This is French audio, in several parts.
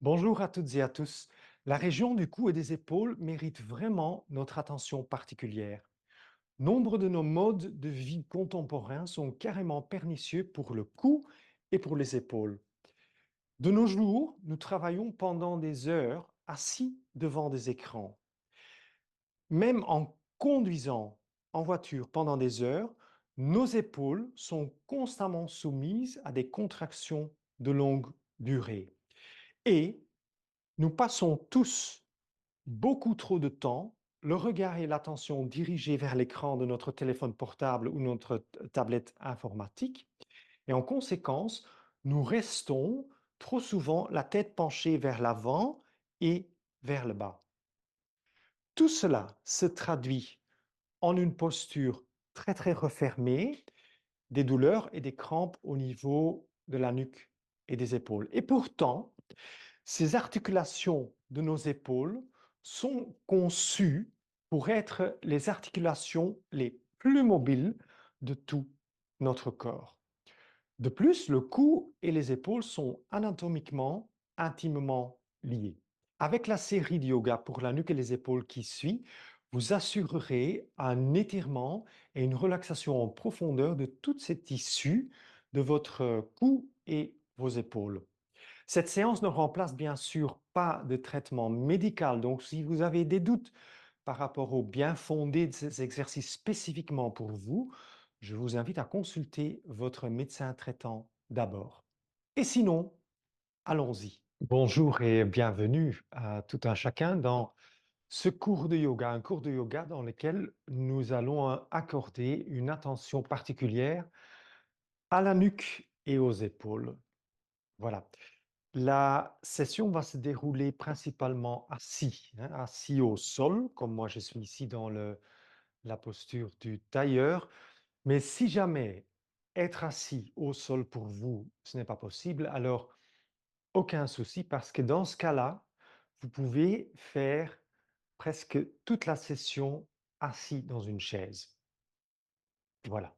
Bonjour à toutes et à tous. La région du cou et des épaules mérite vraiment notre attention particulière. Nombre de nos modes de vie contemporains sont carrément pernicieux pour le cou et pour les épaules. De nos jours, nous travaillons pendant des heures assis devant des écrans. Même en conduisant en voiture pendant des heures, nos épaules sont constamment soumises à des contractions de longue durée. Et nous passons tous beaucoup trop de temps, le regard et l'attention dirigés vers l'écran de notre téléphone portable ou notre tablette informatique. Et en conséquence, nous restons trop souvent la tête penchée vers l'avant et vers le bas. Tout cela se traduit en une posture très refermée, des douleurs et des crampes au niveau de la nuque et des épaules. Et pourtant, ces articulations de nos épaules sont conçues pour être les articulations les plus mobiles de tout notre corps. De plus, le cou et les épaules sont anatomiquement intimement liés. Avec la série de yoga pour la nuque et les épaules qui suit, vous assurerez un étirement et une relaxation en profondeur de toutes ces tissus de votre cou et vos épaules. Cette séance ne remplace bien sûr pas de traitement médical, donc si vous avez des doutes par rapport au bien fondé de ces exercices spécifiquement pour vous, je vous invite à consulter votre médecin traitant d'abord. Et sinon, allons-y. Bonjour et bienvenue à tout un chacun dans ce cours de yoga, un cours de yoga dans lequel nous allons accorder une attention particulière à la nuque et aux épaules. Voilà. La session va se dérouler principalement assis, hein, assis au sol, comme moi je suis ici dans la posture du tailleur. Mais si jamais être assis au sol pour vous, ce n'est pas possible, alors aucun souci parce que dans ce cas-là, vous pouvez faire presque toute la session assis dans une chaise. Voilà.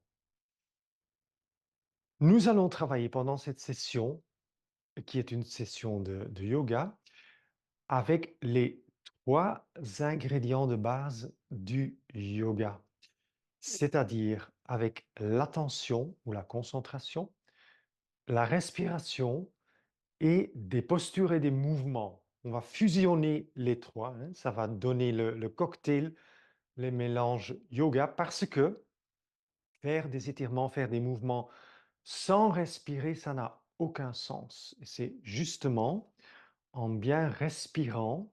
Nous allons travailler pendant cette session, qui est une session de yoga, avec les trois ingrédients de base du yoga, c'est-à-dire avec l'attention ou la concentration, la respiration et des postures et des mouvements. On va fusionner les trois, hein, ça va donner le cocktail, les mélanges yoga, parce que faire des étirements, faire des mouvements sans respirer, ça n'a aucun sens. Et c'est justement en bien respirant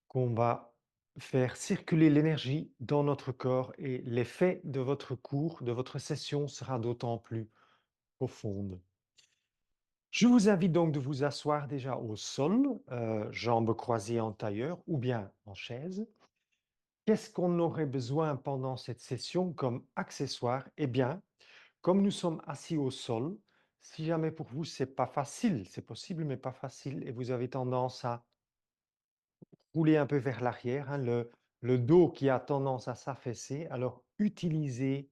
qu'on va faire circuler l'énergie dans notre corps et l'effet de votre cours, de votre session sera d'autant plus profonde. Je vous invite donc de vous asseoir déjà au sol, jambes croisées en tailleur ou bien en chaise. Qu'est-ce qu'on aurait besoin pendant cette session comme accessoire? Eh bien, comme nous sommes assis au sol, si jamais pour vous c'est pas facile, c'est possible mais pas facile, et vous avez tendance à rouler un peu vers l'arrière, hein, le dos qui a tendance à s'affaisser, alors utilisez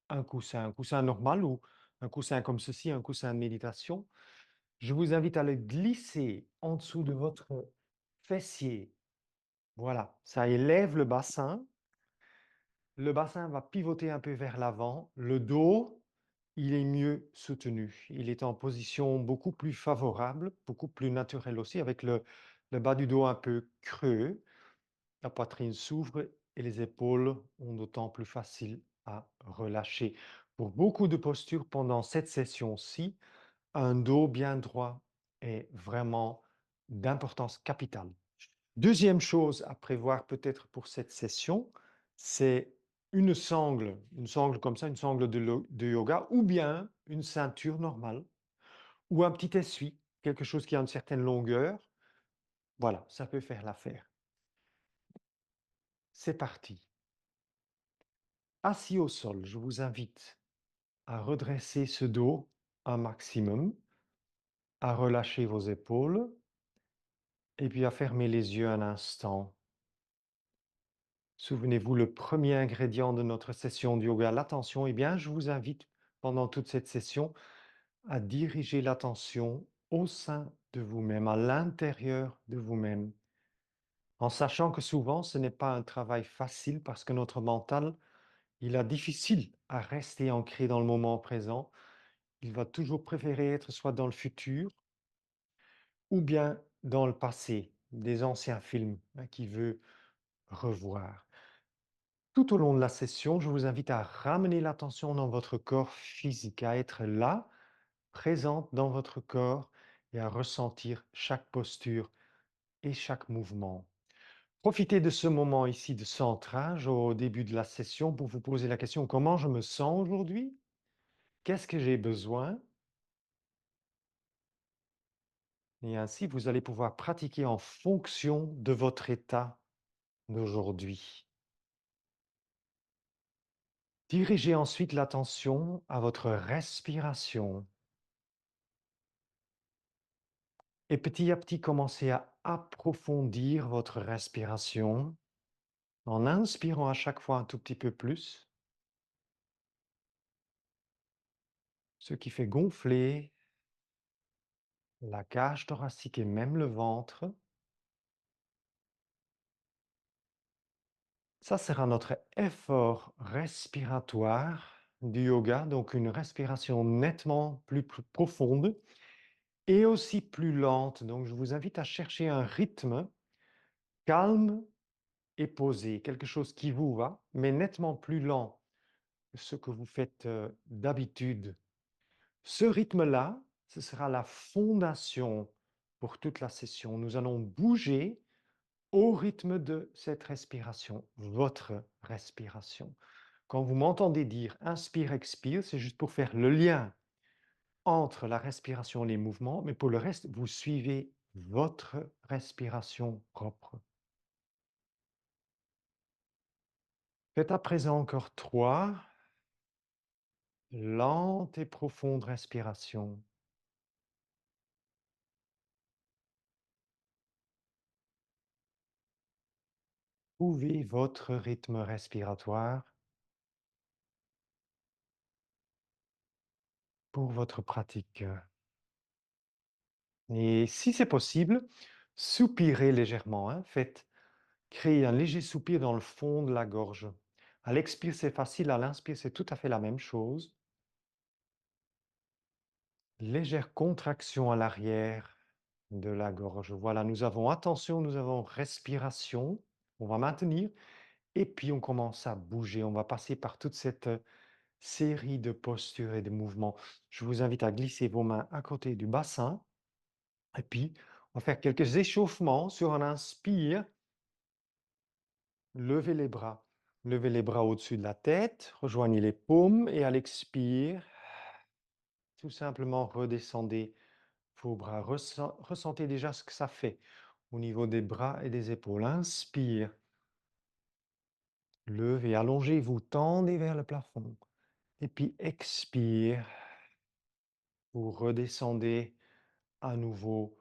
un coussin normal ou un coussin comme ceci, un coussin de méditation. Je vous invite à le glisser en dessous de votre fessier. Voilà, ça élève le bassin va pivoter un peu vers l'avant, le dos, il est mieux soutenu. Il est en position beaucoup plus favorable, beaucoup plus naturelle aussi, avec le bas du dos un peu creux. La poitrine s'ouvre et les épaules ont d'autant plus facile à relâcher. Pour beaucoup de postures pendant cette session-ci, un dos bien droit est vraiment d'importance capitale. Deuxième chose à prévoir peut-être pour cette session, c'est une sangle comme ça, une sangle de yoga, ou bien une ceinture normale, ou un petit essuie, quelque chose qui a une certaine longueur. Voilà, ça peut faire l'affaire. C'est parti. Assis au sol, je vous invite à redresser ce dos un maximum, à relâcher vos épaules et puis à fermer les yeux un instant. Souvenez-vous, le premier ingrédient de notre session de yoga, l'attention, eh bien, je vous invite pendant toute cette session à diriger l'attention au sein de vous-même, à l'intérieur de vous-même, en sachant que souvent ce n'est pas un travail facile parce que notre mental, il a difficile à rester ancré dans le moment présent. Il va toujours préférer être soit dans le futur ou bien dans le passé, des anciens films qu'il veut revoir. Tout au long de la session, je vous invite à ramener l'attention dans votre corps physique, à être là, présente dans votre corps et à ressentir chaque posture et chaque mouvement. Profitez de ce moment ici de centrage au début de la session pour vous poser la question: comment je me sens aujourd'hui? Qu'est-ce que j'ai besoin? Et ainsi, vous allez pouvoir pratiquer en fonction de votre état d'aujourd'hui. Dirigez ensuite l'attention à votre respiration et petit à petit commencez à approfondir votre respiration en inspirant à chaque fois un tout petit peu plus, ce qui fait gonfler la cage thoracique et même le ventre. Ça sera notre effort respiratoire du yoga, donc une respiration nettement plus profonde et aussi plus lente. Donc je vous invite à chercher un rythme calme et posé, quelque chose qui vous va, mais nettement plus lent que ce que vous faites d'habitude. Ce rythme-là, ce sera la fondation pour toute la session. Nous allons bouger au rythme de cette respiration, votre respiration. Quand vous m'entendez dire inspire, expire, c'est juste pour faire le lien entre la respiration et les mouvements, mais pour le reste, vous suivez votre respiration propre. Faites à présent encore 3 lentes et profondes respirations. Trouvez votre rythme respiratoire pour votre pratique. Et si c'est possible, soupirez légèrement, hein. Créez un léger soupir dans le fond de la gorge. À l'expire, c'est facile, à l'inspire, c'est tout à fait la même chose. Légère contraction à l'arrière de la gorge. Voilà, nous avons attention, nous avons respiration. On va maintenir et puis on commence à bouger. On va passer par toute cette série de postures et de mouvements. Je vous invite à glisser vos mains à côté du bassin et puis on va faire quelques échauffements sur un inspire. Levez les bras. Levez les bras au-dessus de la tête, rejoignez les paumes et à l'expire, tout simplement redescendez vos bras. Ressentez déjà ce que ça fait au niveau des bras et des épaules. Inspire. Levez, allongez-vous, tendez vers le plafond. Et puis expire. Vous redescendez à nouveau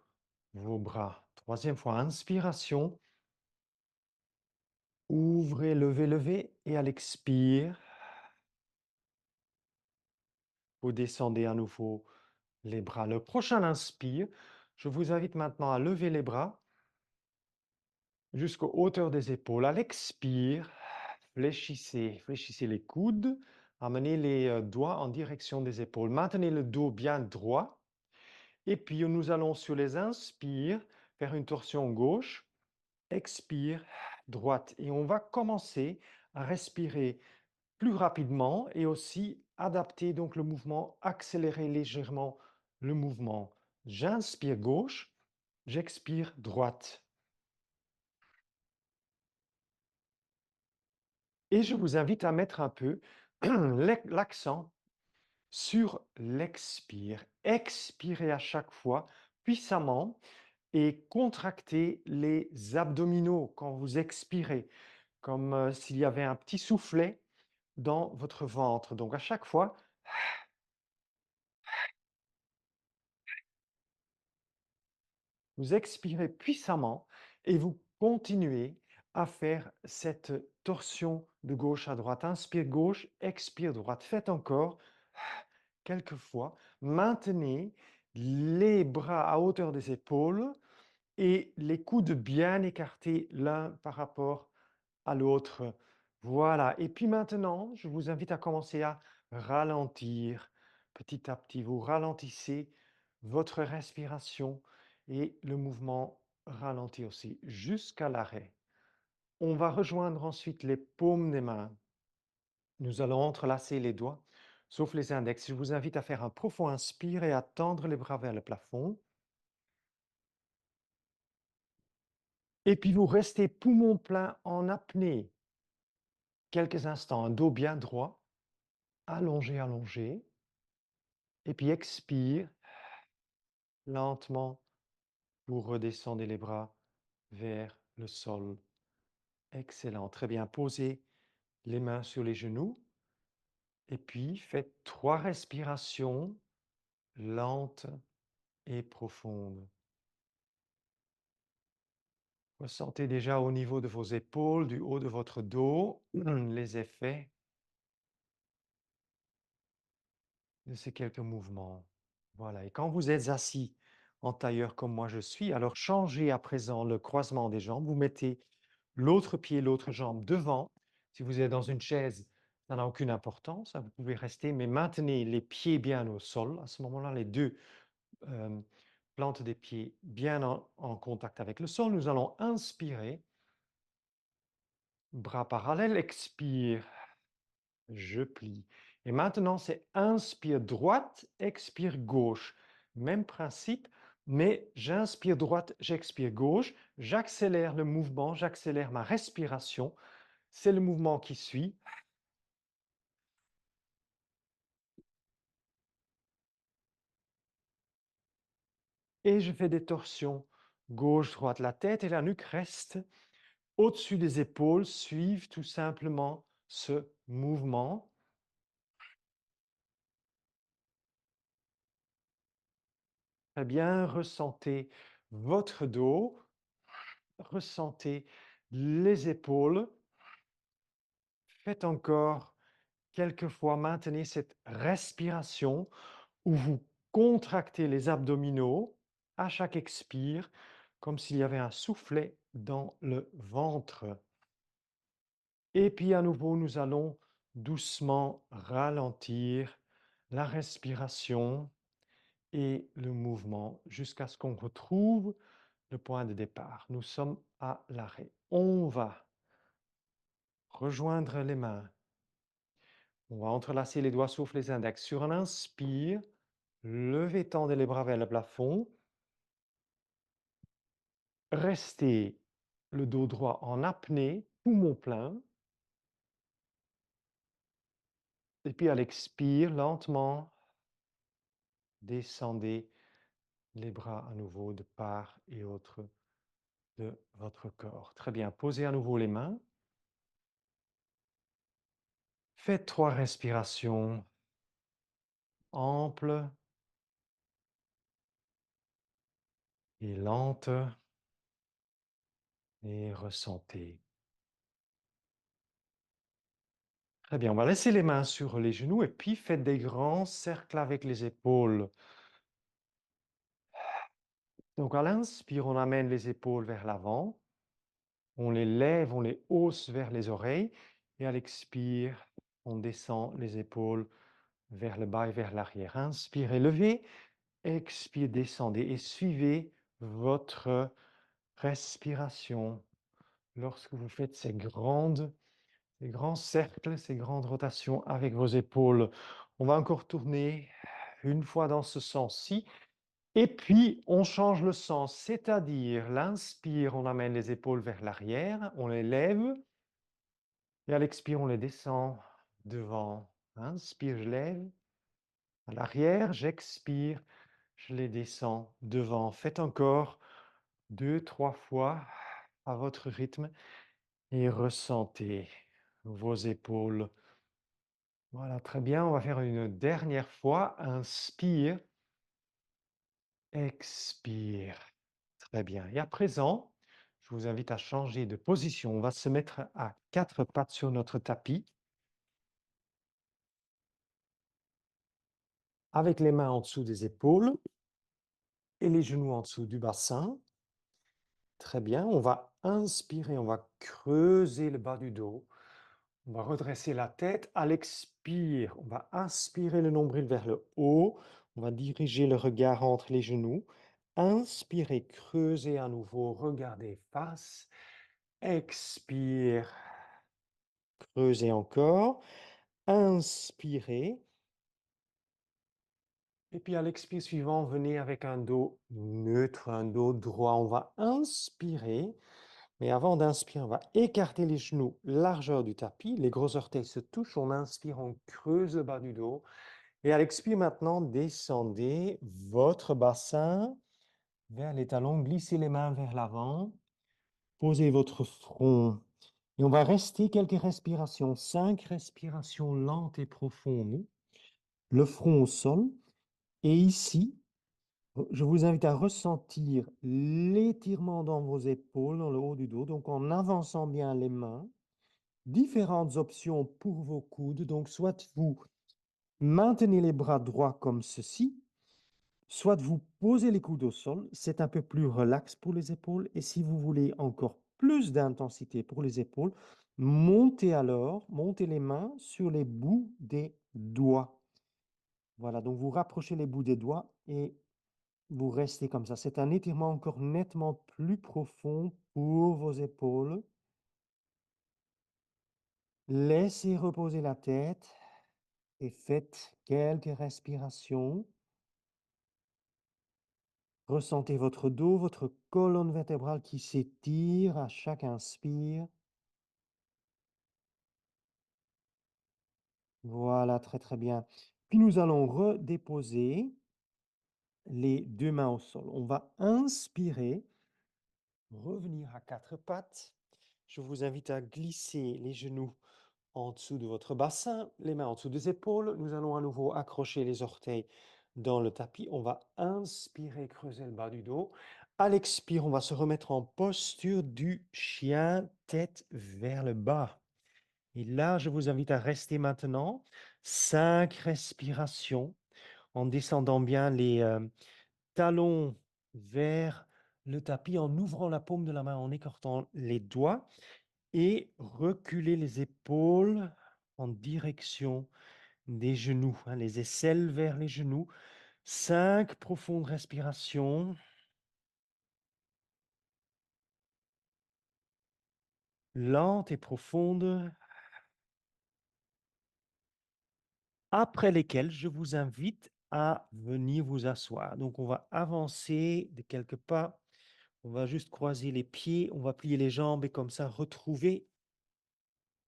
vos bras. Troisième fois, inspiration. Ouvrez, levez, levez. Et à l'expire, vous descendez à nouveau les bras. Le prochain inspire, je vous invite maintenant à lever les bras jusqu'aux hauteurs des épaules. À l'expire, fléchissez les coudes, amenez les doigts en direction des épaules. Maintenez le dos bien droit. Et puis nous allons sur les inspires faire une torsion gauche, expire, droite. Et on va commencer à respirer plus rapidement et aussi adapter donc le mouvement, accélérer légèrement le mouvement. J'inspire gauche, j'expire droite. Et je vous invite à mettre un peu l'accent sur l'expire. Expirez à chaque fois puissamment et contractez les abdominaux quand vous expirez, comme s'il y avait un petit soufflet dans votre ventre. Donc à chaque fois, vous expirez puissamment et vous continuez à faire cette torsion de gauche à droite. Inspire gauche, expire droite. Faites encore quelques fois. Maintenez les bras à hauteur des épaules et les coudes bien écartés l'un par rapport à l'autre. Voilà. Et puis maintenant, je vous invite à commencer à ralentir petit à petit. Vous ralentissez votre respiration et le mouvement ralentit aussi jusqu'à l'arrêt. On va rejoindre ensuite les paumes des mains. Nous allons entrelacer les doigts, sauf les index. Je vous invite à faire un profond inspire et à tendre les bras vers le plafond. Et puis vous restez poumon plein en apnée. Quelques instants, un dos bien droit, allongé, allongé. Et puis expire, lentement, vous redescendez les bras vers le sol. Excellent, très bien. Posez les mains sur les genoux. Et puis faites 3 respirations lentes et profondes. Ressentez déjà au niveau de vos épaules, du haut de votre dos, les effets de ces quelques mouvements. Voilà, et quand vous êtes assis en tailleur comme moi je suis, alors changez à présent le croisement des jambes. Vous mettez l'autre pied, l'autre jambe devant. Si vous êtes dans une chaise, ça n'a aucune importance, hein, vous pouvez rester, mais maintenez les pieds bien au sol. À ce moment-là, les deux plantes des pieds bien en contact avec le sol. Nous allons inspirer, bras parallèles, expire. Je plie. Et maintenant, c'est inspire droite, expire gauche. Même principe, mais j'inspire droite, j'expire gauche. J'accélère le mouvement, j'accélère ma respiration. C'est le mouvement qui suit. Et je fais des torsions gauche, droite. La tête et la nuque restent au-dessus des épaules, suivent tout simplement ce mouvement. Très bien, ressentez votre dos, ressentez les épaules. Faites encore quelques fois, maintenez cette respiration où vous contractez les abdominaux à chaque expire, comme s'il y avait un soufflet dans le ventre. Et puis à nouveau, nous allons doucement ralentir la respiration et le mouvement jusqu'à ce qu'on retrouve le point de départ. Nous sommes à l'arrêt. On va rejoindre les mains. On va entrelacer les doigts sauf les index. Sur un inspire, levez, tendez les bras vers le plafond. Restez le dos droit en apnée, poumon plein. Et puis à l'expire, lentement, descendez les bras à nouveau de part et autre de votre corps. Très bien, posez à nouveau les mains. Faites 3 respirations amples et lentes et ressentez. Très bien, on va laisser les mains sur les genoux et puis faites des grands cercles avec les épaules. Donc à l'inspire, on amène les épaules vers l'avant, on les lève, on les hausse vers les oreilles et à l'expire, on descend les épaules vers le bas et vers l'arrière. Inspirez, levez, expire, descendez et suivez votre respiration lorsque vous faites ces grands cercles, ces grandes rotations avec vos épaules. On va encore tourner une fois dans ce sens-ci. Et puis, on change le sens, c'est-à-dire l'inspire, on amène les épaules vers l'arrière, on les lève. Et à l'expire, on les descend devant. Inspire, je lève. À l'arrière, j'expire, je les descends devant. Faites encore 2, 3 fois à votre rythme et ressentez vos épaules. Voilà, très bien. On va faire une dernière fois. Inspire, expire. Très bien. Et à présent, je vous invite à changer de position. On va se mettre à 4 pattes sur notre tapis, avec les mains en dessous des épaules. et les genoux en dessous du bassin. Très bien. On va inspirer, on va creuser le bas du dos. On va redresser la tête. À l'expire, on va inspirer le nombril vers le haut. On va diriger le regard entre les genoux. Inspirez, creusez à nouveau, regardez face. Expire, creusez encore. Inspirez. Et puis à l'expire suivant, venez avec un dos neutre, un dos droit. On va inspirer. Mais avant d'inspirer, on va écarter les genoux, largeur du tapis. Les gros orteils se touchent. On inspire, on creuse le bas du dos. Et à l'expire maintenant, descendez votre bassin vers les talons. Glissez les mains vers l'avant. Posez votre front. Et on va rester quelques respirations. 5 respirations lentes et profondes. Le front au sol. Et ici, je vous invite à ressentir l'étirement dans vos épaules, dans le haut du dos. Donc en avançant bien les mains. Différentes options pour vos coudes. Donc, soit vous maintenez les bras droits comme ceci, soit vous posez les coudes au sol. C'est un peu plus relax pour les épaules. Et si vous voulez encore plus d'intensité pour les épaules, montez les mains sur les bouts des doigts. Voilà, donc vous rapprochez les bouts des doigts et vous restez comme ça. C'est un étirement encore nettement plus profond pour vos épaules. Laissez reposer la tête. Et faites quelques respirations. Ressentez votre dos, votre colonne vertébrale qui s'étire à chaque inspire. Voilà, très très bien. Puis nous allons redéposer les deux mains au sol. On va inspirer, revenir à quatre pattes. Je vous invite à glisser les genoux en dessous de votre bassin, les mains en dessous des épaules. Nous allons à nouveau accrocher les orteils dans le tapis. On va inspirer, creuser le bas du dos. À l'expire, on va se remettre en posture du chien, tête vers le bas. Et là, je vous invite à rester maintenant 5 respirations en descendant bien les talons vers le tapis, en ouvrant la paume de la main, en écartant les doigts et reculer les épaules en direction des genoux, hein, les aisselles vers les genoux. 5 profondes respirations, lentes et profondes, après lesquelles je vous invite à venir vous asseoir. Donc, on va avancer de quelques pas. On va juste croiser les pieds, on va plier les jambes et comme ça retrouver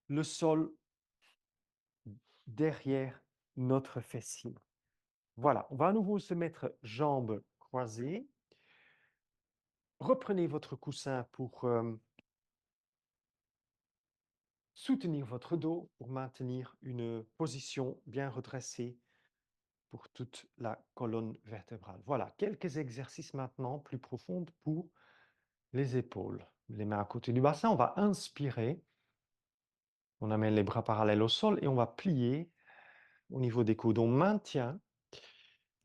le sol derrière notre fessier. Voilà, on va à nouveau se mettre jambes croisées. Reprenez votre coussin pour soutenir votre dos, pour maintenir une position bien redressée pour toute la colonne vertébrale. Voilà, quelques exercices maintenant plus profonds pour les épaules. Les mains à côté du bassin, on va inspirer. On amène les bras parallèles au sol et on va plier au niveau des coudes. On maintient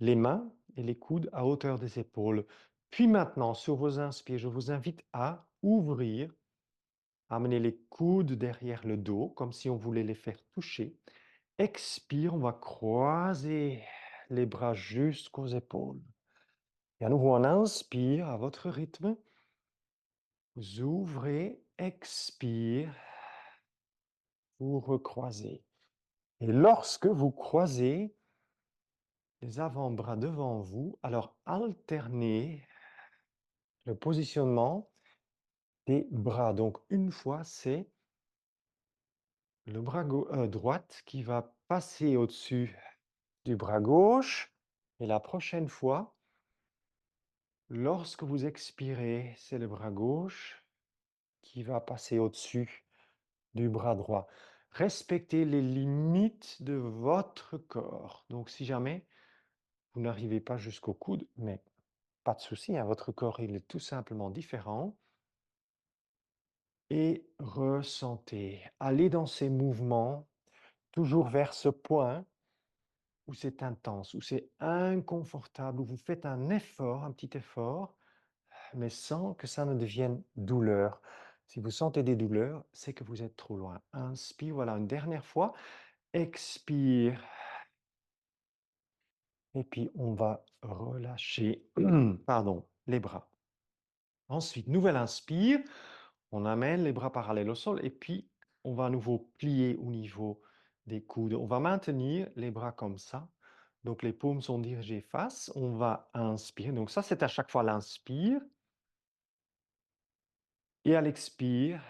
les mains et les coudes à hauteur des épaules. Puis maintenant, sur vos inspires, je vous invite à ouvrir, amener les coudes derrière le dos, comme si on voulait les faire toucher. Expire, on va croiser les bras jusqu'aux épaules. Et à nouveau, on inspire à votre rythme. Vous ouvrez, expire, vous recroisez. Et lorsque vous croisez les avant-bras devant vous, alors alternez le positionnement des bras. Donc, une fois, c'est le bras droite qui va passer au-dessus du bras gauche. Et la prochaine fois, lorsque vous expirez, c'est le bras gauche qui va passer au-dessus du bras droit. Respectez les limites de votre corps. Donc, si jamais vous n'arrivez pas jusqu'au coude, mais pas de souci, hein, votre corps, il est tout simplement différent. Et ressentez. Allez dans ces mouvements, toujours vers ce point où c'est intense, où c'est inconfortable, où vous faites un effort, un petit effort, mais sans que ça ne devienne douleur. Si vous sentez des douleurs, c'est que vous êtes trop loin. Inspire, voilà, une dernière fois. Expire. Et puis, on va relâcher, pardon, les bras. Ensuite, nouvelle inspire. On amène les bras parallèles au sol et puis on va à nouveau plier au niveau des coudes. On va maintenir les bras comme ça. Donc, les paumes sont dirigées face. On va inspirer. Donc, ça, c'est à chaque fois l'inspire. Et à l'expire,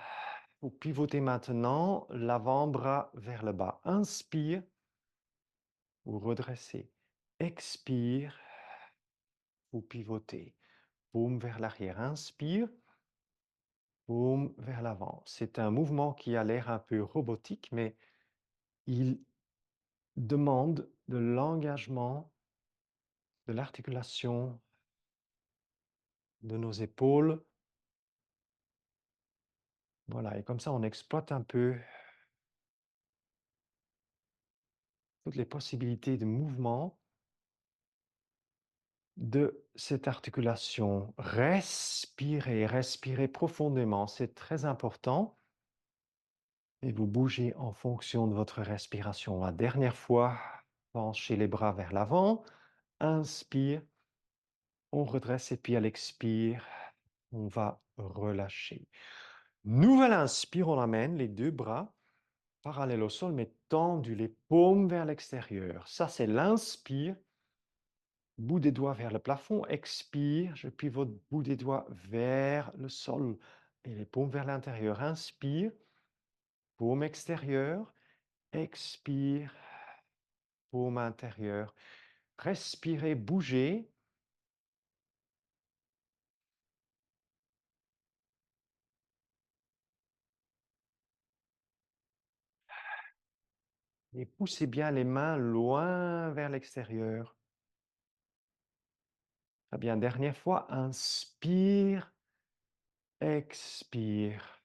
vous pivotez maintenant l'avant-bras vers le bas. Inspire, vous redressez. Expire, vous pivotez. Paume vers l'arrière. Inspire, paume vers l'avant. C'est un mouvement qui a l'air un peu robotique, mais il demande de l'engagement, de l'articulation de nos épaules. Voilà, et comme ça, on exploite un peu toutes les possibilités de mouvement de cette articulation. Respirez, respirez profondément, c'est très important. Et vous bougez en fonction de votre respiration. La dernière fois, penchez les bras vers l'avant. Inspire, on redresse et puis à l'expire, on va relâcher. Nouvelle inspire, on amène les deux bras parallèles au sol, mais tendus, les paumes vers l'extérieur. Ça, c'est l'inspire. Bout des doigts vers le plafond. Expire, je pivote bout des doigts vers le sol et les paumes vers l'intérieur. Inspire, paume extérieure. Expire, paume intérieure. Respirez, bougez. Et poussez bien les mains loin vers l'extérieur. Très bien, dernière fois. Inspire, expire.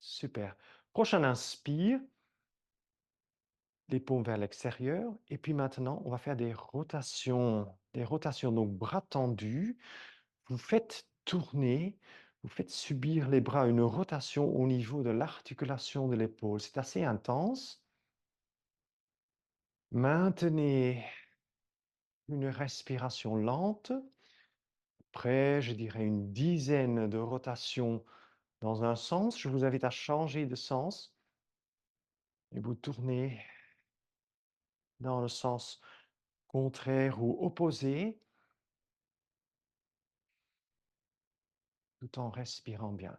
Super. Prochain inspire, les paumes vers l'extérieur. Et puis maintenant, on va faire des rotations. Des rotations, donc bras tendus. Vous faites tourner, vous faites subir les bras une rotation au niveau de l'articulation de l'épaule. C'est assez intense. Maintenez une respiration lente. Après, je dirais une dizaine de rotations dans un sens. Je vous invite à changer de sens et vous tournez dans le sens contraire ou opposé tout en respirant bien.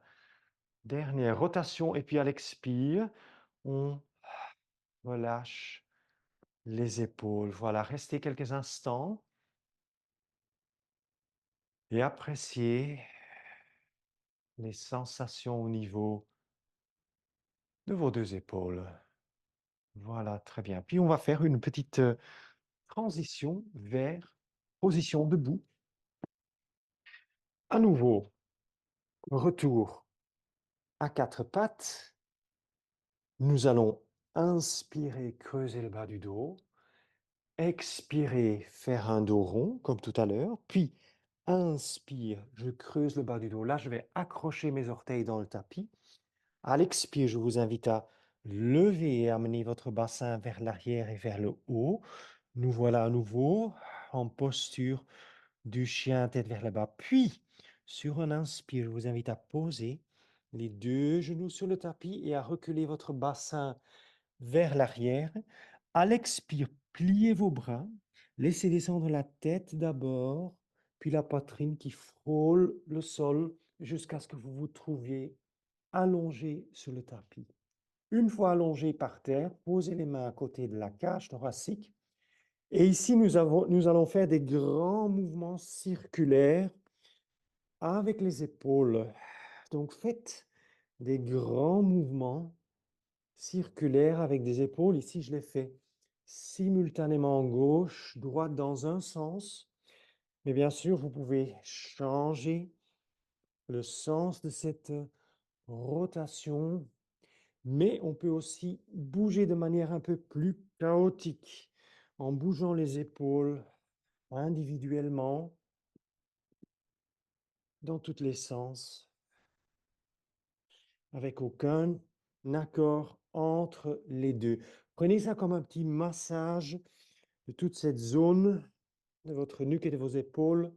Dernière rotation et puis à l'expire, on relâche les épaules. Voilà, restez quelques instants et appréciez les sensations au niveau de vos deux épaules. Voilà, très bien. Puis on va faire une petite transition vers position debout. À nouveau, retour à quatre pattes. Nous allons inspirer, creuser le bas du dos. Expirer, faire un dos rond, comme tout à l'heure. Puis, inspire, je creuse le bas du dos. Là, je vais accrocher mes orteils dans le tapis. À l'expire, je vous invite à lever et amener votre bassin vers l'arrière et vers le haut. Nous voilà à nouveau en posture du chien, tête vers le bas. Puis, sur un inspire, je vous invite à poser les deux genoux sur le tapis et à reculer votre bassin vers l'arrière. À l'expire, pliez vos bras, laissez descendre la tête d'abord, puis la poitrine qui frôle le sol jusqu'à ce que vous vous trouviez allongé sur le tapis. Une fois allongé par terre, posez les mains à côté de la cage thoracique. Et ici, nous allons faire des grands mouvements circulaires avec les épaules. Donc, faites des grands mouvements circulaires avec des épaules. Ici, je les fais simultanément gauche, droite dans un sens. Mais bien sûr, vous pouvez changer le sens de cette rotation, mais on peut aussi bouger de manière un peu plus chaotique. en bougeant les épaules individuellement dans tous les sens, avec aucun accord entre les deux. Prenez ça comme un petit massage de toute cette zone de votre nuque et de vos épaules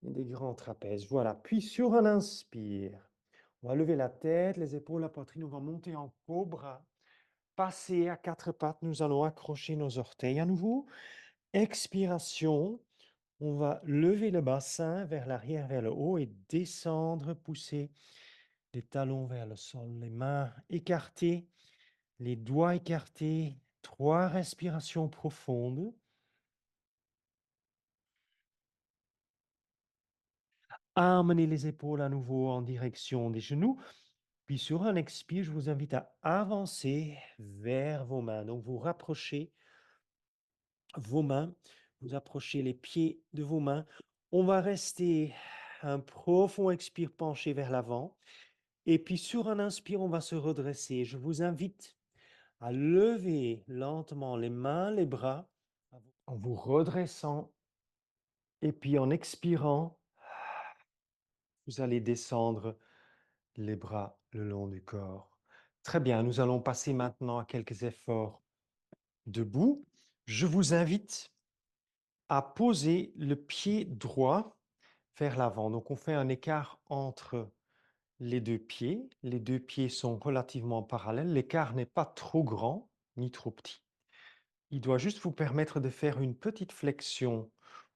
et des grands trapèzes. Voilà. Puis sur un inspire, on va lever la tête, les épaules, la poitrine, on va monter en cobra. Passer à quatre pattes, nous allons accrocher nos orteils à nouveau. Expiration, on va lever le bassin vers l'arrière, vers le haut et descendre, pousser les talons vers le sol, les mains écartées, les doigts écartés. 3 respirations profondes. Amenez les épaules à nouveau en direction des genoux. Puis sur un expire, je vous invite à avancer vers vos mains. Donc vous rapprochez vos mains, vous approchez les pieds de vos mains. On va rester un profond expire penché vers l'avant. Et puis sur un inspire, on va se redresser. Je vous invite à lever lentement les mains, les bras, en vous redressant. Et puis en expirant, vous allez descendre les bras le long du corps. Très bien, nous allons passer maintenant à quelques efforts debout. Je vous invite à poser le pied droit vers l'avant. Donc on fait un écart entre les deux pieds. Les deux pieds sont relativement parallèles. L'écart n'est pas trop grand ni trop petit. Il doit juste vous permettre de faire une petite flexion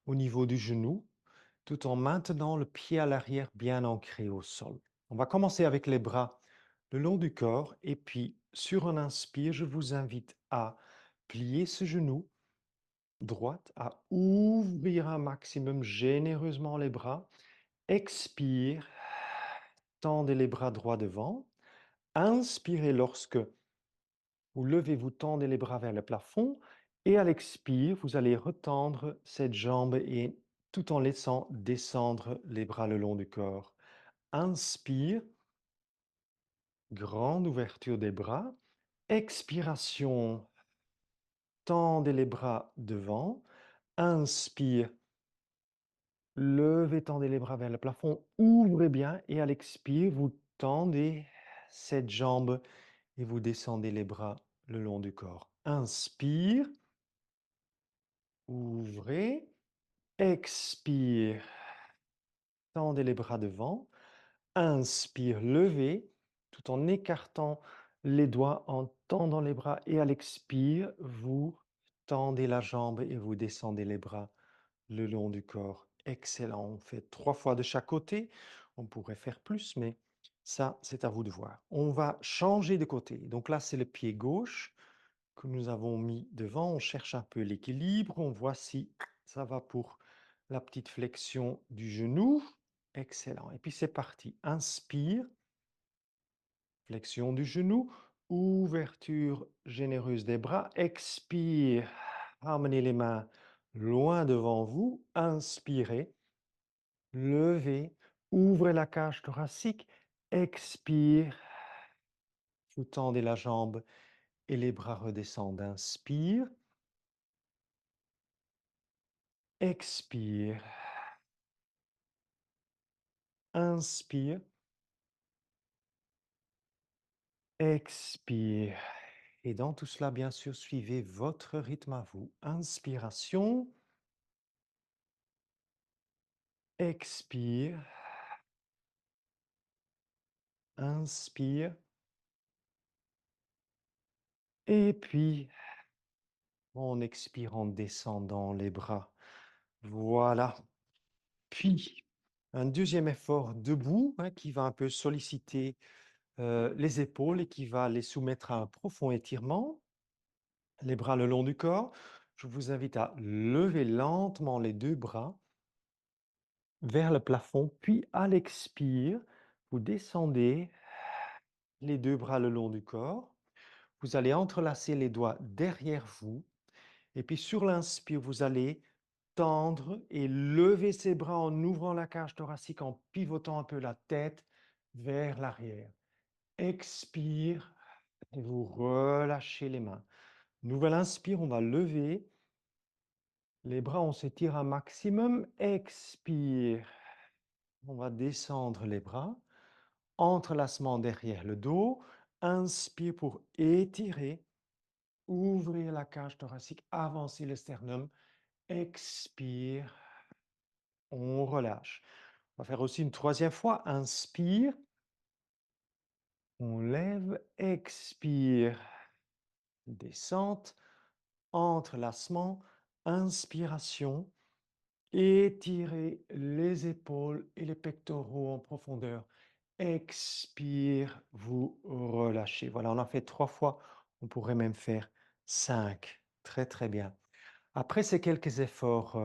au niveau du genou, tout en maintenant le pied à l'arrière bien ancré au sol. On va commencer avec les bras le long du corps et puis sur un inspire, je vous invite à plier ce genou droite, à ouvrir un maximum généreusement les bras. Expire, tendez les bras droits devant. Inspirez lorsque vous levez, vous tendez les bras vers le plafond. Et à l'expire, vous allez retendre cette jambe et tout en laissant descendre les bras le long du corps. Inspire, grande ouverture des bras. Expiration, tendez les bras devant. Inspire, levez, tendez les bras vers le plafond, ouvrez bien et à l'expire, vous tendez cette jambe et vous descendez les bras le long du corps. Inspire, ouvrez, expire, tendez les bras devant. Inspire, levez, tout en écartant les doigts, en tendant les bras et à l'expire, vous tendez la jambe et vous descendez les bras le long du corps. Excellent. On fait 3 fois de chaque côté. On pourrait faire plus, mais ça, c'est à vous de voir. On va changer de côté. Donc là, c'est le pied gauche que nous avons mis devant. On cherche un peu l'équilibre. On voit si ça va pour la petite flexion du genou. Excellent. Et puis c'est parti. Inspire, flexion du genou, ouverture généreuse des bras. Expire, ramenez les mains loin devant vous. Inspirez, levez, ouvrez la cage thoracique. Expire, vous tendez la jambe et les bras redescendent. Inspire, expire, inspire, expire. Et dans tout cela, bien sûr, suivez votre rythme à vous. Inspiration, expire, inspire. Et puis, en expirant, descendant les bras. Voilà. Puis, un deuxième effort debout qui va un peu solliciter les épaules et qui va les soumettre à un profond étirement. Les bras le long du corps. Je vous invite à lever lentement les deux bras vers le plafond, puis à l'expire, vous descendez les deux bras le long du corps. Vous allez entrelacer les doigts derrière vous. Et puis sur l'inspire, vous allez tendre et lever ses bras en ouvrant la cage thoracique, en pivotant un peu la tête vers l'arrière. Expire et vous relâchez les mains. Nouvelle inspire, on va lever. Les bras, on s'étire un maximum. Expire. On va descendre les bras. Entrelacement derrière le dos. Inspire pour étirer. Ouvrir la cage thoracique, avancer le sternum. Expire. On relâche. On va faire aussi une troisième fois. Inspire. On lève. Expire. Descente. Entrelacement. Inspiration. Étirez les épaules et les pectoraux en profondeur. Expire, vous relâchez. Voilà, on a fait 3 fois. On pourrait même faire 5. Très, très bien. Après ces quelques efforts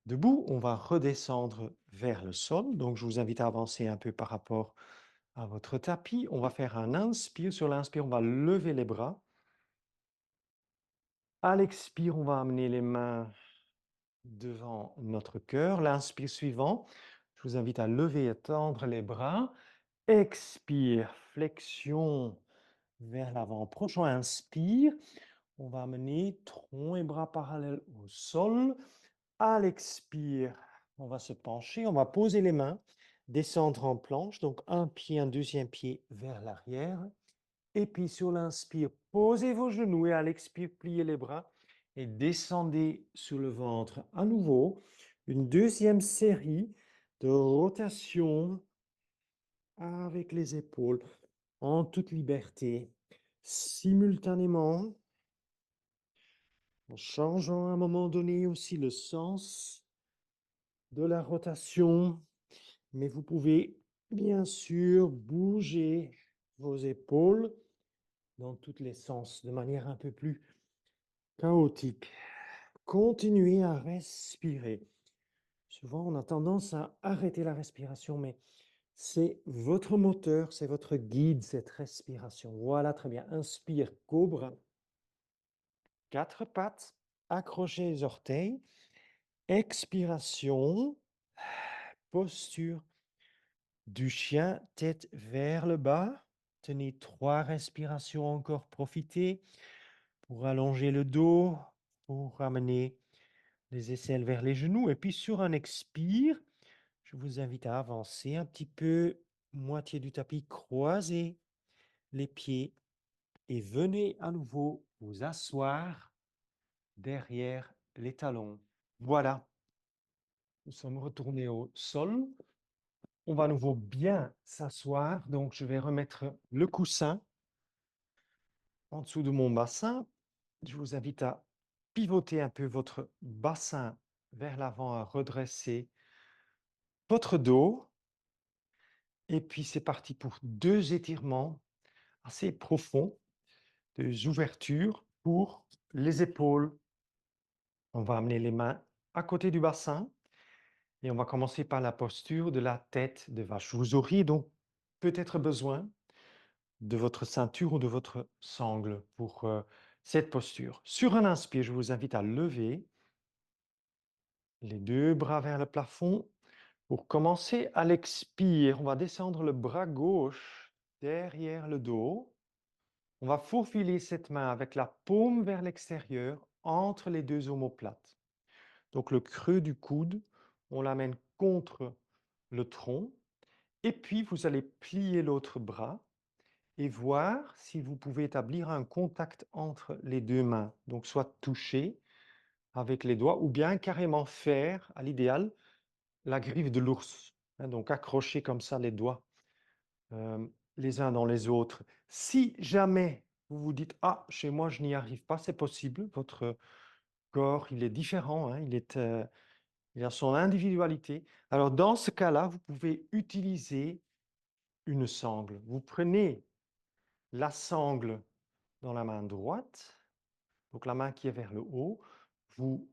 debout, on va redescendre vers le sol. Donc, je vous invite à avancer un peu par rapport à votre tapis. On va faire un inspire. Sur l'inspire, on va lever les bras. À l'expire, on va amener les mains devant notre cœur. L'inspire suivant, je vous invite à lever et tendre les bras. Expire, flexion vers l'avant. Prochain inspire, on va amener tronc et bras parallèles au sol. À l'expire, on va se pencher, on va poser les mains, descendre en planche, donc un pied, un deuxième pied vers l'arrière. Et puis sur l'inspire, posez vos genoux et à l'expire, pliez les bras et descendez sur le ventre à nouveau. Une deuxième série de rotations avec les épaules en toute liberté, simultanément, en changeant à un moment donné aussi le sens de la rotation. Mais vous pouvez bien sûr bouger vos épaules dans tous les sens de manière un peu plus chaotique. Continuez à respirer. Souvent, on a tendance à arrêter la respiration, mais c'est votre moteur, c'est votre guide, cette respiration. Voilà, très bien. Inspire, cobra. 4 pattes, accrochez les orteils. Expiration, posture du chien, tête vers le bas. Tenez 3 respirations encore. Profitez pour allonger le dos, pour ramener les aisselles vers les genoux. Et puis sur un expire, je vous invite à avancer un petit peu, moitié du tapis, croisez les pieds et venez à nouveau vous asseoir derrière les talons. Voilà, nous sommes retournés au sol. On va à nouveau bien s'asseoir. Donc, je vais remettre le coussin en dessous de mon bassin. Je vous invite à pivoter un peu votre bassin vers l'avant, à redresser votre dos. Et puis, c'est parti pour 2 étirements assez profonds, 2 ouvertures pour les épaules. On va amener les mains à côté du bassin et on va commencer par la posture de la tête de vache. Vous auriez donc peut-être besoin de votre ceinture ou de votre sangle pour cette posture. Sur un inspire, je vous invite à lever les 2 bras vers le plafond. Pour commencer, à l'expire, on va descendre le bras gauche derrière le dos. On va faufiler cette main avec la paume vers l'extérieur entre les 2 omoplates. Donc le creux du coude, on l'amène contre le tronc. Et puis, vous allez plier l'autre bras et voir si vous pouvez établir un contact entre les 2 mains. Donc soit toucher avec les doigts ou bien carrément faire, à l'idéal, la griffe de l'ours. Donc accrocher comme ça les doigts les uns dans les autres. Si jamais vous vous dites: «Ah, chez moi, je n'y arrive pas», c'est possible. Votre corps, il est différent, hein, il a son individualité. Alors dans ce cas-là, vous pouvez utiliser une sangle. Vous prenez la sangle dans la main droite, donc la main qui est vers le haut, vous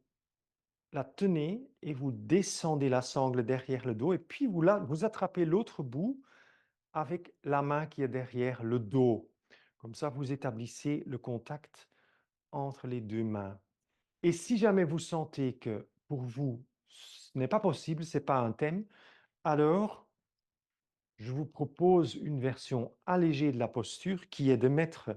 la tenez et vous descendez la sangle derrière le dos et puis vous attrapez l'autre bout avec la main qui est derrière le dos. Comme ça, vous établissez le contact entre les 2 mains. Et si jamais vous sentez que pour vous, ce n'est pas possible, ce n'est pas un thème, alors je vous propose une version allégée de la posture qui est de mettre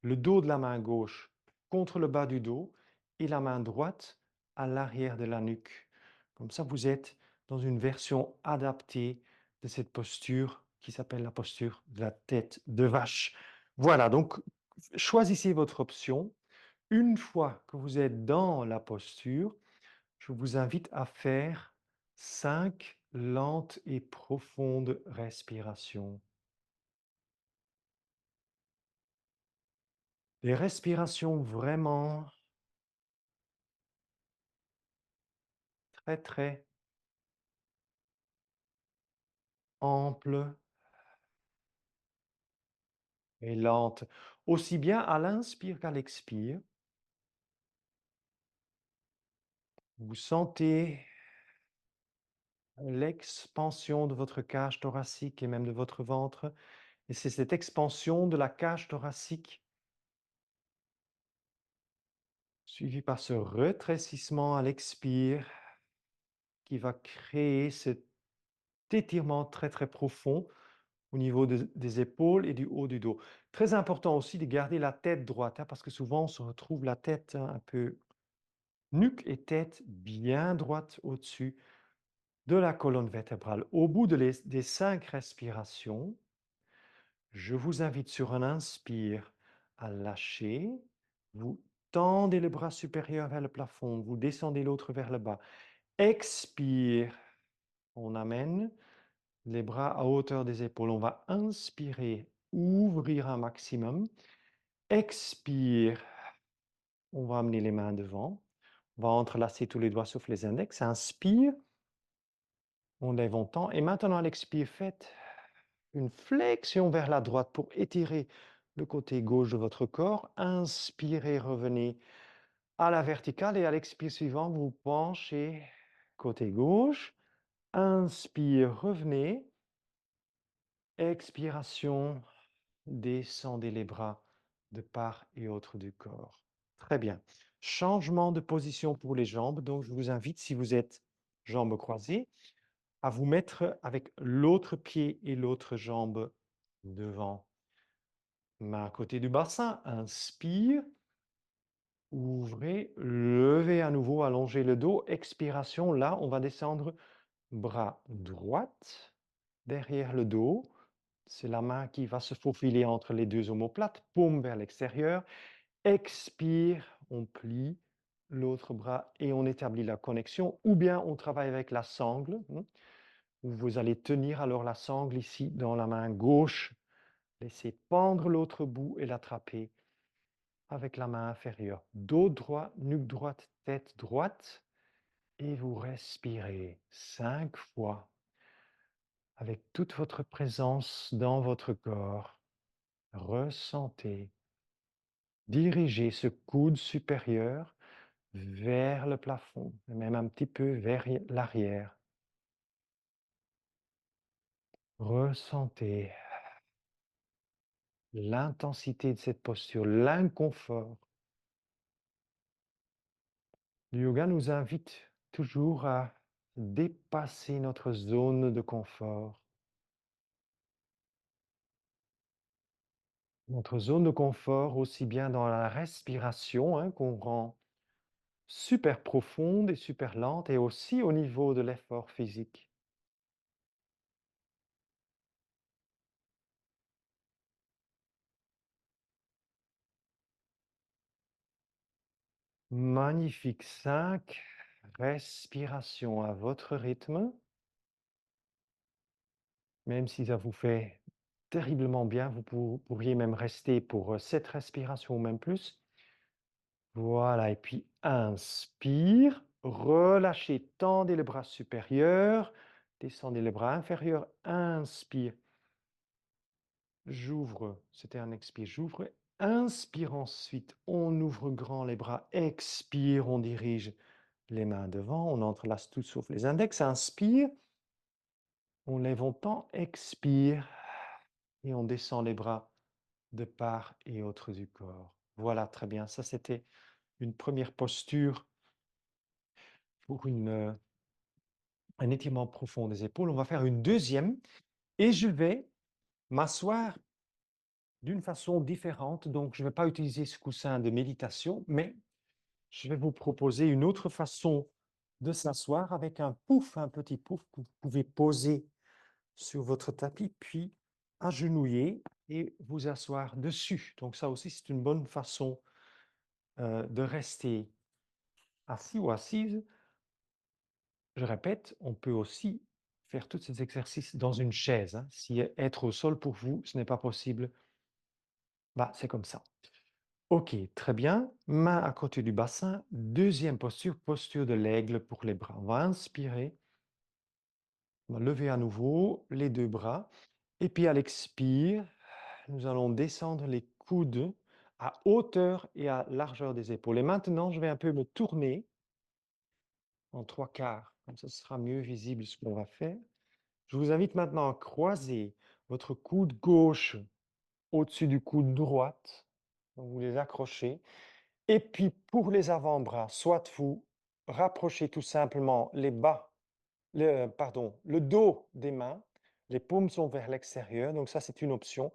le dos de la main gauche contre le bas du dos et la main droite à l'arrière de la nuque. Comme ça, vous êtes dans une version adaptée de cette posture qui s'appelle la posture de la tête de vache. Voilà, donc choisissez votre option. Une fois que vous êtes dans la posture, je vous invite à faire 5 lentes et profondes respirations. Des respirations vraiment très, très amples et lentes, aussi bien à l'inspire qu'à l'expire. Vous sentez l'expansion de votre cage thoracique et même de votre ventre. Et c'est cette expansion de la cage thoracique suivie par ce rétrécissement à l'expire qui va créer cet étirement très très profond au niveau des épaules et du haut du dos. Très important aussi de garder la tête droite, hein, parce que souvent on se retrouve la tête un peu nuque et tête bien droite au-dessus de la colonne vertébrale. Au bout des 5 respirations, je vous invite sur un inspire à lâcher. Vous tendez le bras supérieur vers le plafond, vous descendez l'autre vers le bas. Expire, on amène les bras à hauteur des épaules. On va inspirer, ouvrir un maximum. Expire, on va amener les mains devant. On va entrelacer tous les doigts sauf les index. Inspire, on lève, on tend. Et maintenant, à l'expire, faites une flexion vers la droite pour étirer le côté gauche de votre corps. Inspirez, revenez à la verticale et à l'expire suivant, vous penchez côté gauche. Inspire, revenez. Expiration, descendez les bras de part et autre du corps. Très bien. Changement de position pour les jambes. Donc, je vous invite, si vous êtes jambes croisées, à vous mettre avec l'autre pied et l'autre jambe devant. Main à côté du bassin. Inspire. Ouvrez, levez à nouveau, allongez le dos. Expiration, là, on va descendre bras droite derrière le dos. C'est la main qui va se faufiler entre les deux omoplates, paume vers l'extérieur. Expire, on plie l'autre bras et on établit la connexion. Ou bien on travaille avec la sangle, où vous allez tenir alors la sangle ici dans la main gauche. Laissez pendre l'autre bout et l'attraper avec la main inférieure. Dos droit, nuque droite, tête droite. Et vous respirez 5 fois avec toute votre présence dans votre corps. Ressentez, dirigez ce coude supérieur vers le plafond, et même un petit peu vers l'arrière. Ressentez l'intensité de cette posture, l'inconfort. Le yoga nous invite toujours à dépasser notre zone de confort. Notre zone de confort, aussi bien dans la respiration, hein, qu'on rend super profonde et super lente, et aussi au niveau de l'effort physique. Magnifique. 5 respirations à votre rythme. Même si ça vous fait terriblement bien, vous pourriez même rester pour 7 respirations ou même plus. Voilà, et puis inspire, relâchez, tendez le bras supérieur, descendez le bras inférieur, inspire. J'ouvre, c'était un expire, j'ouvre. Inspire ensuite, on ouvre grand les bras. Expire, on dirige les mains devant, on entrelace tout sauf les index. Inspire, on lève, on tend. Expire, et on descend les bras de part et autre du corps. Voilà, très bien. Ça, c'était une première posture pour un étirement profond des épaules. On va faire une deuxième et je vais m'asseoir d'une façon différente. Donc, je ne vais pas utiliser ce coussin de méditation, mais je vais vous proposer une autre façon de s'asseoir avec un pouf, un petit pouf que vous pouvez poser sur votre tapis, puis agenouiller et vous asseoir dessus. Donc ça aussi, c'est une bonne façon de rester assis ou assise. Je répète, on peut aussi faire tous ces exercices dans une chaise, hein. Si être au sol pour vous, ce n'est pas possible, bah, c'est comme ça. Ok, très bien. Main à côté du bassin. Deuxième posture, posture de l'aigle pour les bras. On va inspirer. On va lever à nouveau les deux bras. Et puis à l'expire, nous allons descendre les coudes à hauteur et à largeur des épaules. Et maintenant, je vais un peu me tourner en trois quarts. Comme ça, ce sera mieux visible ce qu'on va faire. Je vous invite maintenant à croiser votre coude gauche au-dessus du coude droite. Donc, vous les accrochez. Et puis, pour les avant-bras, soit vous rapprochez tout simplement les bas, le dos des mains, les paumes sont vers l'extérieur, donc ça c'est une option,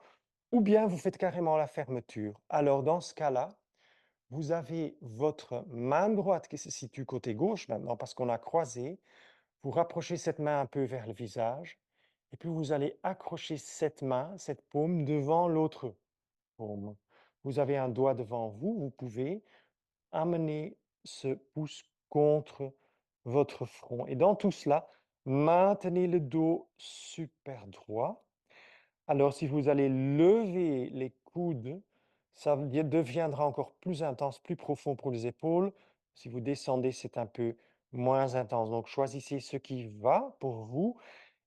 ou bien vous faites carrément la fermeture. Alors dans ce cas-là, vous avez votre main droite qui se situe côté gauche maintenant parce qu'on a croisé, vous rapprochez cette main un peu vers le visage, et puis vous allez accrocher cette main, cette paume devant l'autre paume. Vous avez un doigt devant vous, vous pouvez amener ce pouce contre votre front. Et dans tout cela, maintenez le dos super droit. Alors, si vous allez lever les coudes, ça deviendra encore plus intense, plus profond pour les épaules. Si vous descendez, c'est un peu moins intense. Donc, choisissez ce qui va pour vous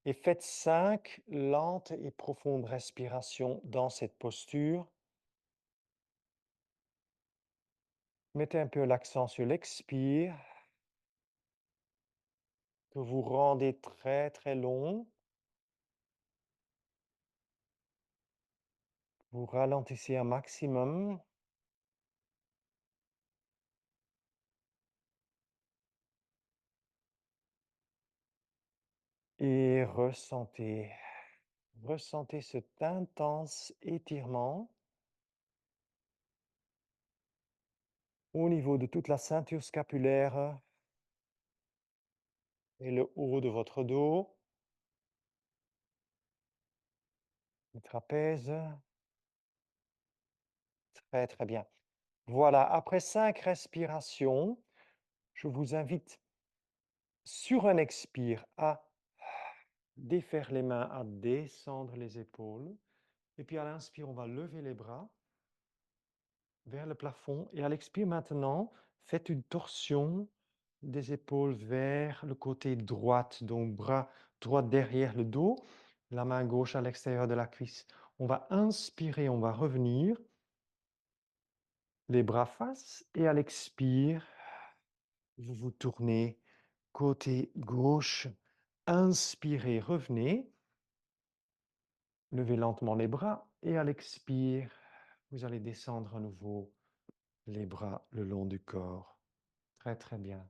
et faites 5 lentes et profondes respirations dans cette posture. Mettez un peu l'accent sur l'expire, que vous rendez très très long. Vous ralentissez un maximum et ressentez cet intense étirement au niveau de toute la ceinture scapulaire et le haut de votre dos, le trapèze. Très très bien. Voilà, après 5 respirations, je vous invite sur un expire à défaire les mains, à descendre les épaules. Et puis à l'inspire, on va lever les bras vers le plafond. Et à l'expire maintenant, faites une torsion des épaules vers le côté droit, donc bras droit derrière le dos, la main gauche à l'extérieur de la cuisse. On va inspirer, on va revenir, les bras face, et à l'expire, vous vous tournez côté gauche, inspirez, revenez, levez lentement les bras, et à l'expire, vous allez descendre à nouveau les bras le long du corps. Très, très bien.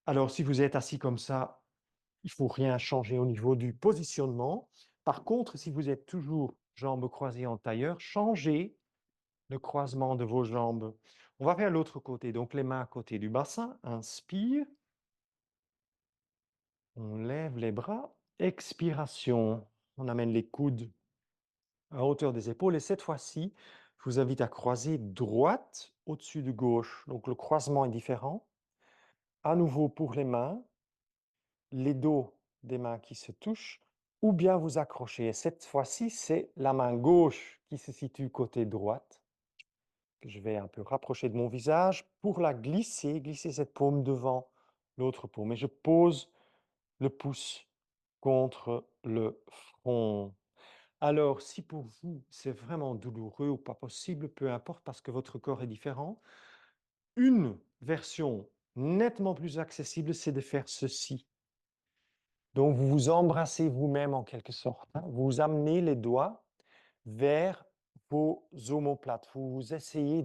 Alors, si vous êtes assis comme ça, il ne faut rien changer au niveau du positionnement. Par contre, si vous êtes toujours jambes croisées en tailleur, changez le croisement de vos jambes. On va faire l'autre côté. Donc, les mains à côté du bassin. Inspire. On lève les bras. Expiration. On amène les coudes à hauteur des épaules. Et cette fois-ci, je vous invite à croiser droite au-dessus de gauche. Donc, le croisement est différent. À nouveau pour les mains, les dos des mains qui se touchent, ou bien vous accrochez. Et cette fois-ci, c'est la main gauche qui se situe côté droite, que je vais un peu rapprocher de mon visage pour la glisser, glisser cette paume devant l'autre paume. Et je pose le pouce contre le front. Alors, si pour vous, c'est vraiment douloureux ou pas possible, peu importe, parce que votre corps est différent, une version nettement plus accessible, c'est de faire ceci. Donc, vous vous embrassez vous-même en quelque sorte, hein. Vous amenez les doigts vers vos omoplates. Vous essayez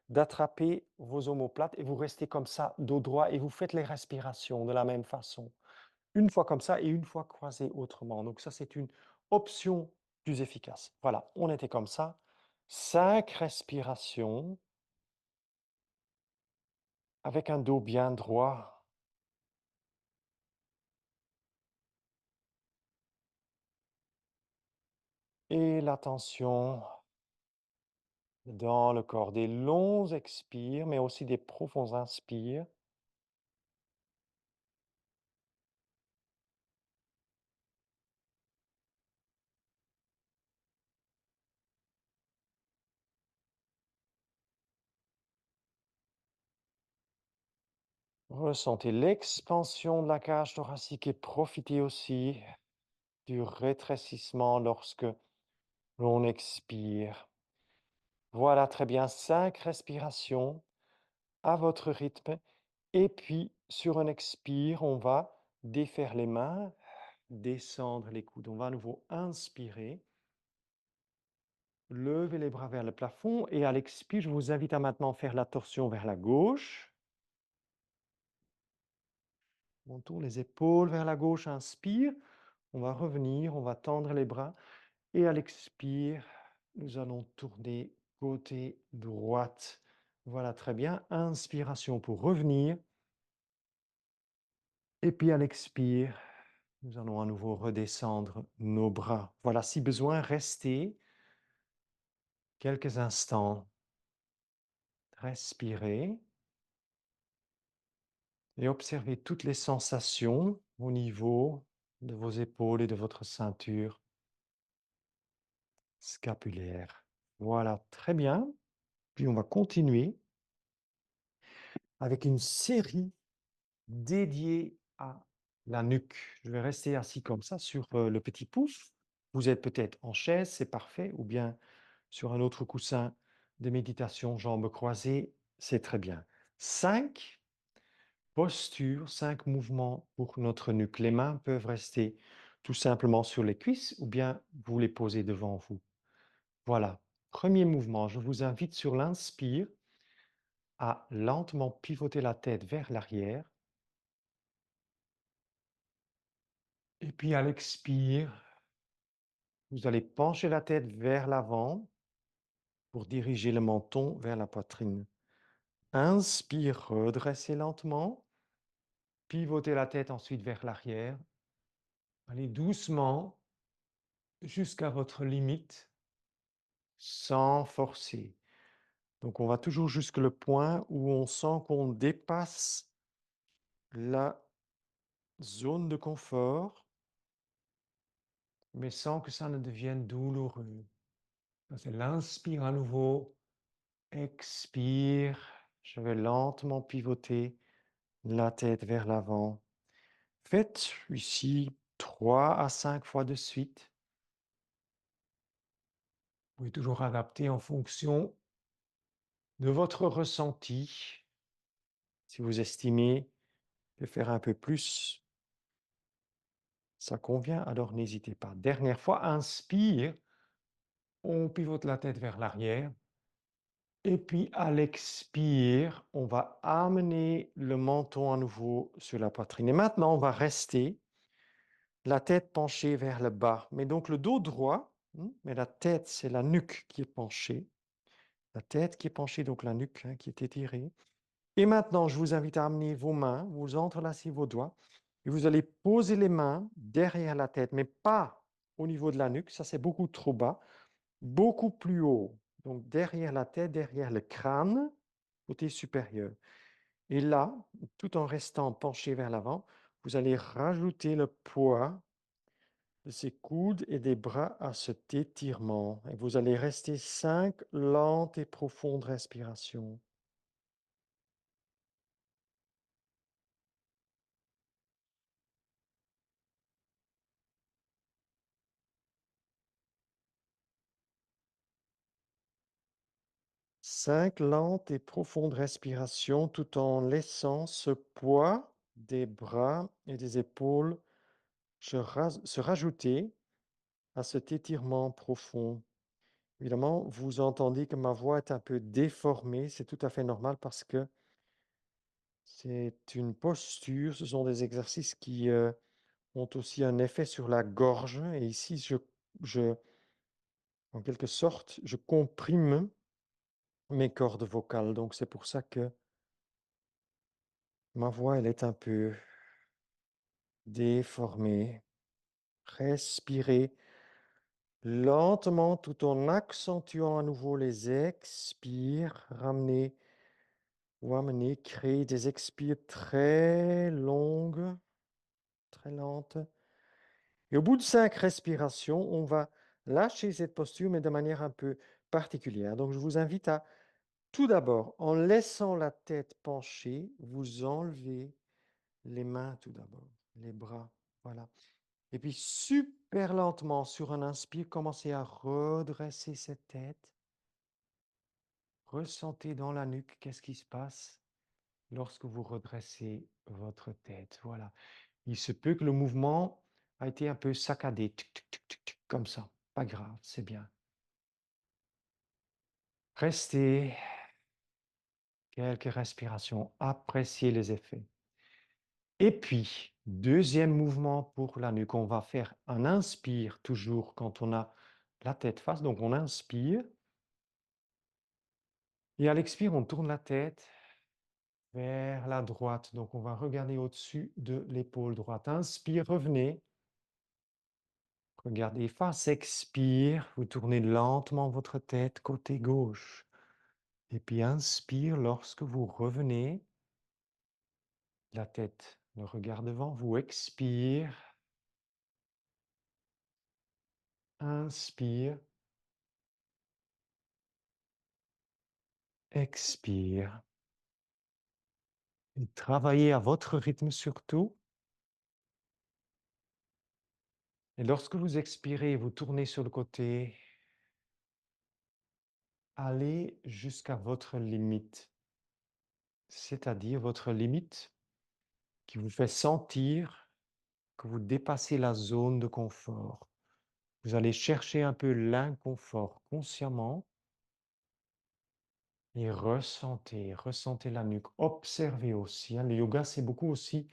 d'attraper vos omoplates et vous restez comme ça, dos droit, et vous faites les respirations de la même façon. Une fois comme ça et une fois croisé autrement. Donc ça, c'est une option plus efficace. Voilà, on était comme ça. 5 respirations avec un dos bien droit. Et l'attention dans le corps. Des longs expires, mais aussi des profonds inspires. Ressentez l'expansion de la cage thoracique et profitez aussi du rétrécissement lorsque l'on expire. Voilà, très bien. 5 respirations à votre rythme. Et puis, sur un expire, on va défaire les mains, descendre les coudes. On va à nouveau inspirer, lever les bras vers le plafond. Et à l'expire, je vous invite à maintenant faire la torsion vers la gauche. On tourne les épaules vers la gauche, inspire. On va revenir, on va tendre les bras. Et à l'expire, nous allons tourner côté droite. Voilà, très bien. Inspiration pour revenir. Et puis à l'expire, nous allons à nouveau redescendre nos bras. Voilà, si besoin, restez quelques instants. Respirez et observez toutes les sensations au niveau de vos épaules et de votre ceinture scapulaire. Voilà, très bien. Puis on va continuer avec une série dédiée à la nuque. Je vais rester assis comme ça sur le petit pouce. Vous êtes peut-être en chaise, c'est parfait, ou bien sur un autre coussin de méditation, jambes croisées, c'est très bien. 5 postures, 5 mouvements pour notre nuque. Les mains peuvent rester tout simplement sur les cuisses ou bien vous les posez devant vous. Voilà. Premier mouvement, je vous invite sur l'inspire à lentement pivoter la tête vers l'arrière. Et puis à l'expire, vous allez pencher la tête vers l'avant pour diriger le menton vers la poitrine. Inspire, redressez lentement. Pivotez la tête ensuite vers l'arrière. Allez doucement jusqu'à votre limite sans forcer. Donc on va toujours jusque le point où on sent qu'on dépasse la zone de confort, mais sans que ça ne devienne douloureux. C'est l'inspire à nouveau. Expire. Je vais lentement pivoter la tête vers l'avant. Faites ici 3 à 5 fois de suite. Vous pouvez toujours adapter en fonction de votre ressenti. Si vous estimez que faire un peu plus, ça convient, alors n'hésitez pas. Dernière fois, inspire. On pivote la tête vers l'arrière. Et puis à l'expire, on va amener le menton à nouveau sur la poitrine. Et maintenant, on va rester la tête penchée vers le bas. Mais donc le dos droit, mais la tête, c'est la nuque qui est penchée. La tête qui est penchée, donc la nuque qui est étirée. Et maintenant, je vous invite à amener vos mains, vous entrelacez vos doigts, et vous allez poser les mains derrière la tête, mais pas au niveau de la nuque, ça c'est beaucoup trop bas, beaucoup plus haut. Donc derrière la tête, derrière le crâne, côté supérieur. Et là, tout en restant penché vers l'avant, vous allez rajouter le poids de ces coudes et des bras à cet étirement. Et vous allez rester 5 lentes et profondes respirations. 5 lentes et profondes respirations tout en laissant ce poids des bras et des épaules se rajouter à cet étirement profond. Évidemment, vous entendez que ma voix est un peu déformée, c'est tout à fait normal parce que c'est une posture, ce sont des exercices qui ont aussi un effet sur la gorge. Et ici, je En quelque sorte, je comprime mes cordes vocales. Donc c'est pour ça que ma voix, elle est un peu déformée. Respirez lentement tout en accentuant à nouveau les expires. Ramenez ou amenez, créez des expires très longues, très lentes. Et au bout de 5 respirations, on va lâcher cette posture, mais de manière un peu particulière. Donc je vous invite à tout d'abord, en laissant la tête penchée, vous enlevez les mains tout d'abord, les bras. Voilà. Et puis super lentement, sur un inspire, commencez à redresser cette tête. Ressentez dans la nuque qu'est-ce qui se passe lorsque vous redressez votre tête. Voilà. Il se peut que le mouvement a été un peu saccadé, tic, tic, tic, tic, tic, comme ça. Pas grave, c'est bien. Restez quelques respirations, appréciez les effets. Et puis, deuxième mouvement pour la nuque, on va faire un inspire toujours quand on a la tête face. Donc on inspire et à l'expire, on tourne la tête vers la droite. Donc on va regarder au-dessus de l'épaule droite. Inspire, revenez. Regardez face, expire. Vous tournez lentement votre tête côté gauche. Et puis inspire lorsque vous revenez. La tête, le regard devant vous. Expire. Inspire. Expire. Et travaillez à votre rythme surtout. Et lorsque vous expirez, vous tournez sur le côté. Allez jusqu'à votre limite, c'est-à-dire votre limite qui vous fait sentir que vous dépassez la zone de confort. Vous allez chercher un peu l'inconfort consciemment et ressentez la nuque. Observez aussi, hein. Le yoga, c'est beaucoup aussi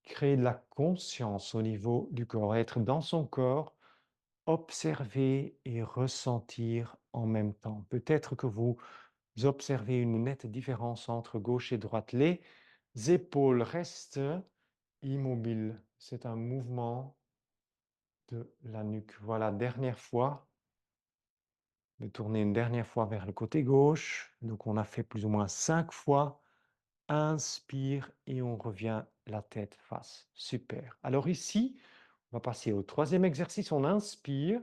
créer de la conscience au niveau du corps, être dans son corps, observer et ressentir en même temps. Peut-être que vous observez une nette différence entre gauche et droite. Les épaules restent immobiles. C'est un mouvement de la nuque. Voilà, dernière fois. De tourner une dernière fois vers le côté gauche. Donc on a fait plus ou moins 5 fois. Inspire et on revient la tête face. Super. Alors ici, on va passer au troisième exercice. On inspire.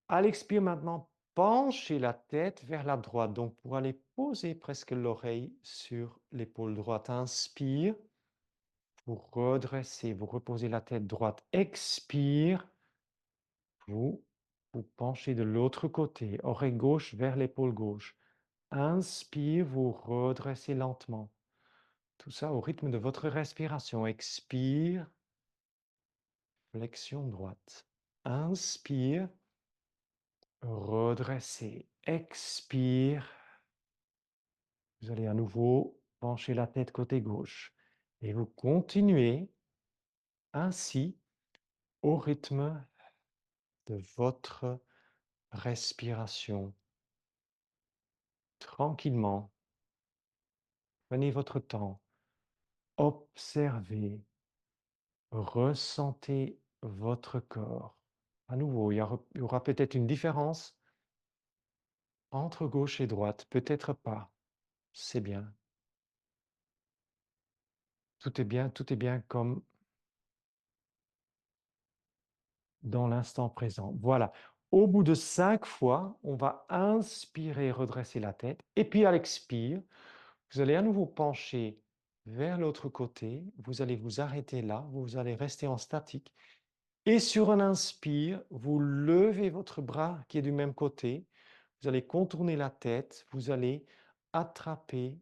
À l'expire maintenant, penchez la tête vers la droite. Donc pour aller poser presque l'oreille sur l'épaule droite. Inspire. Vous redressez, vous reposez la tête droite. Expire. Vous vous penchez de l'autre côté, oreille gauche vers l'épaule gauche. Inspire, vous redressez lentement. Tout ça au rythme de votre respiration. Expire, flexion droite. Inspire, redressez. Expire. Vous allez à nouveau pencher la tête côté gauche. Et vous continuez ainsi au rythme de votre respiration. Tranquillement, prenez votre temps. Observez, ressentez votre corps. À nouveau, il y aura peut-être une différence entre gauche et droite, peut-être pas. C'est bien. Tout est bien comme dans l'instant présent. Voilà. Au bout de 5 fois, on va inspirer, redresser la tête. Et puis à l'expire, vous allez à nouveau pencher vers l'autre côté. Vous allez vous arrêter là. Vous allez rester en statique. Et sur un inspire, vous levez votre bras qui est du même côté. Vous allez contourner la tête. Vous allez attraper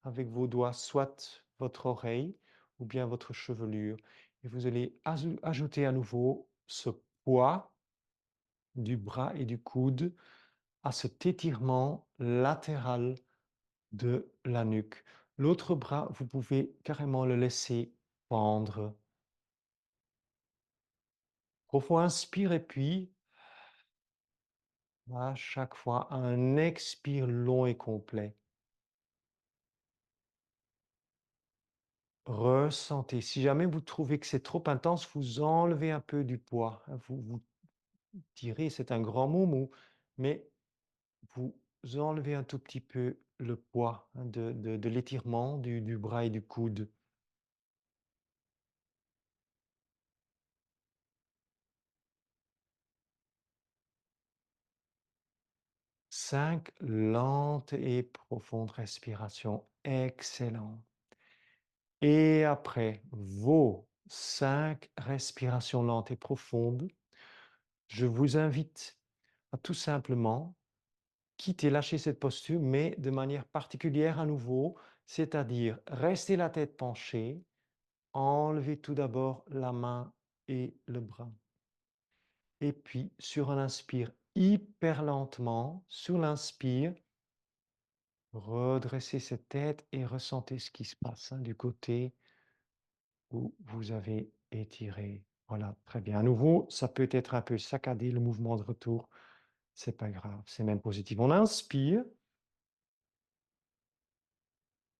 avec vos doigts soit votre oreille ou bien votre chevelure. Et vous allez ajouter à nouveau ce poids du bras et du coude à cet étirement latéral de la nuque. L'autre bras, vous pouvez carrément le laisser pendre. Profond inspire et puis À chaque fois, un expire long et complet. Ressentez. Si jamais vous trouvez que c'est trop intense, vous enlevez un peu du poids, hein. Vous tirez, c'est un grand mot, mais vous enlevez un tout petit peu le poids, hein, de l'étirement du bras et du coude. 5 lentes et profondes respirations. Excellent. Et après vos 5 respirations lentes et profondes, je vous invite à tout simplement quitter, lâcher cette posture, mais de manière particulière à nouveau, c'est-à-dire rester la tête penchée, enlevez tout d'abord la main et le bras. Et puis, sur un inspire, hyper lentement, sur l'inspire, redressez cette tête et ressentez ce qui se passe, hein, du côté où vous avez étiré. Voilà, très bien. À nouveau, ça peut être un peu saccadé, le mouvement de retour. C'est pas grave, c'est même positif. On inspire.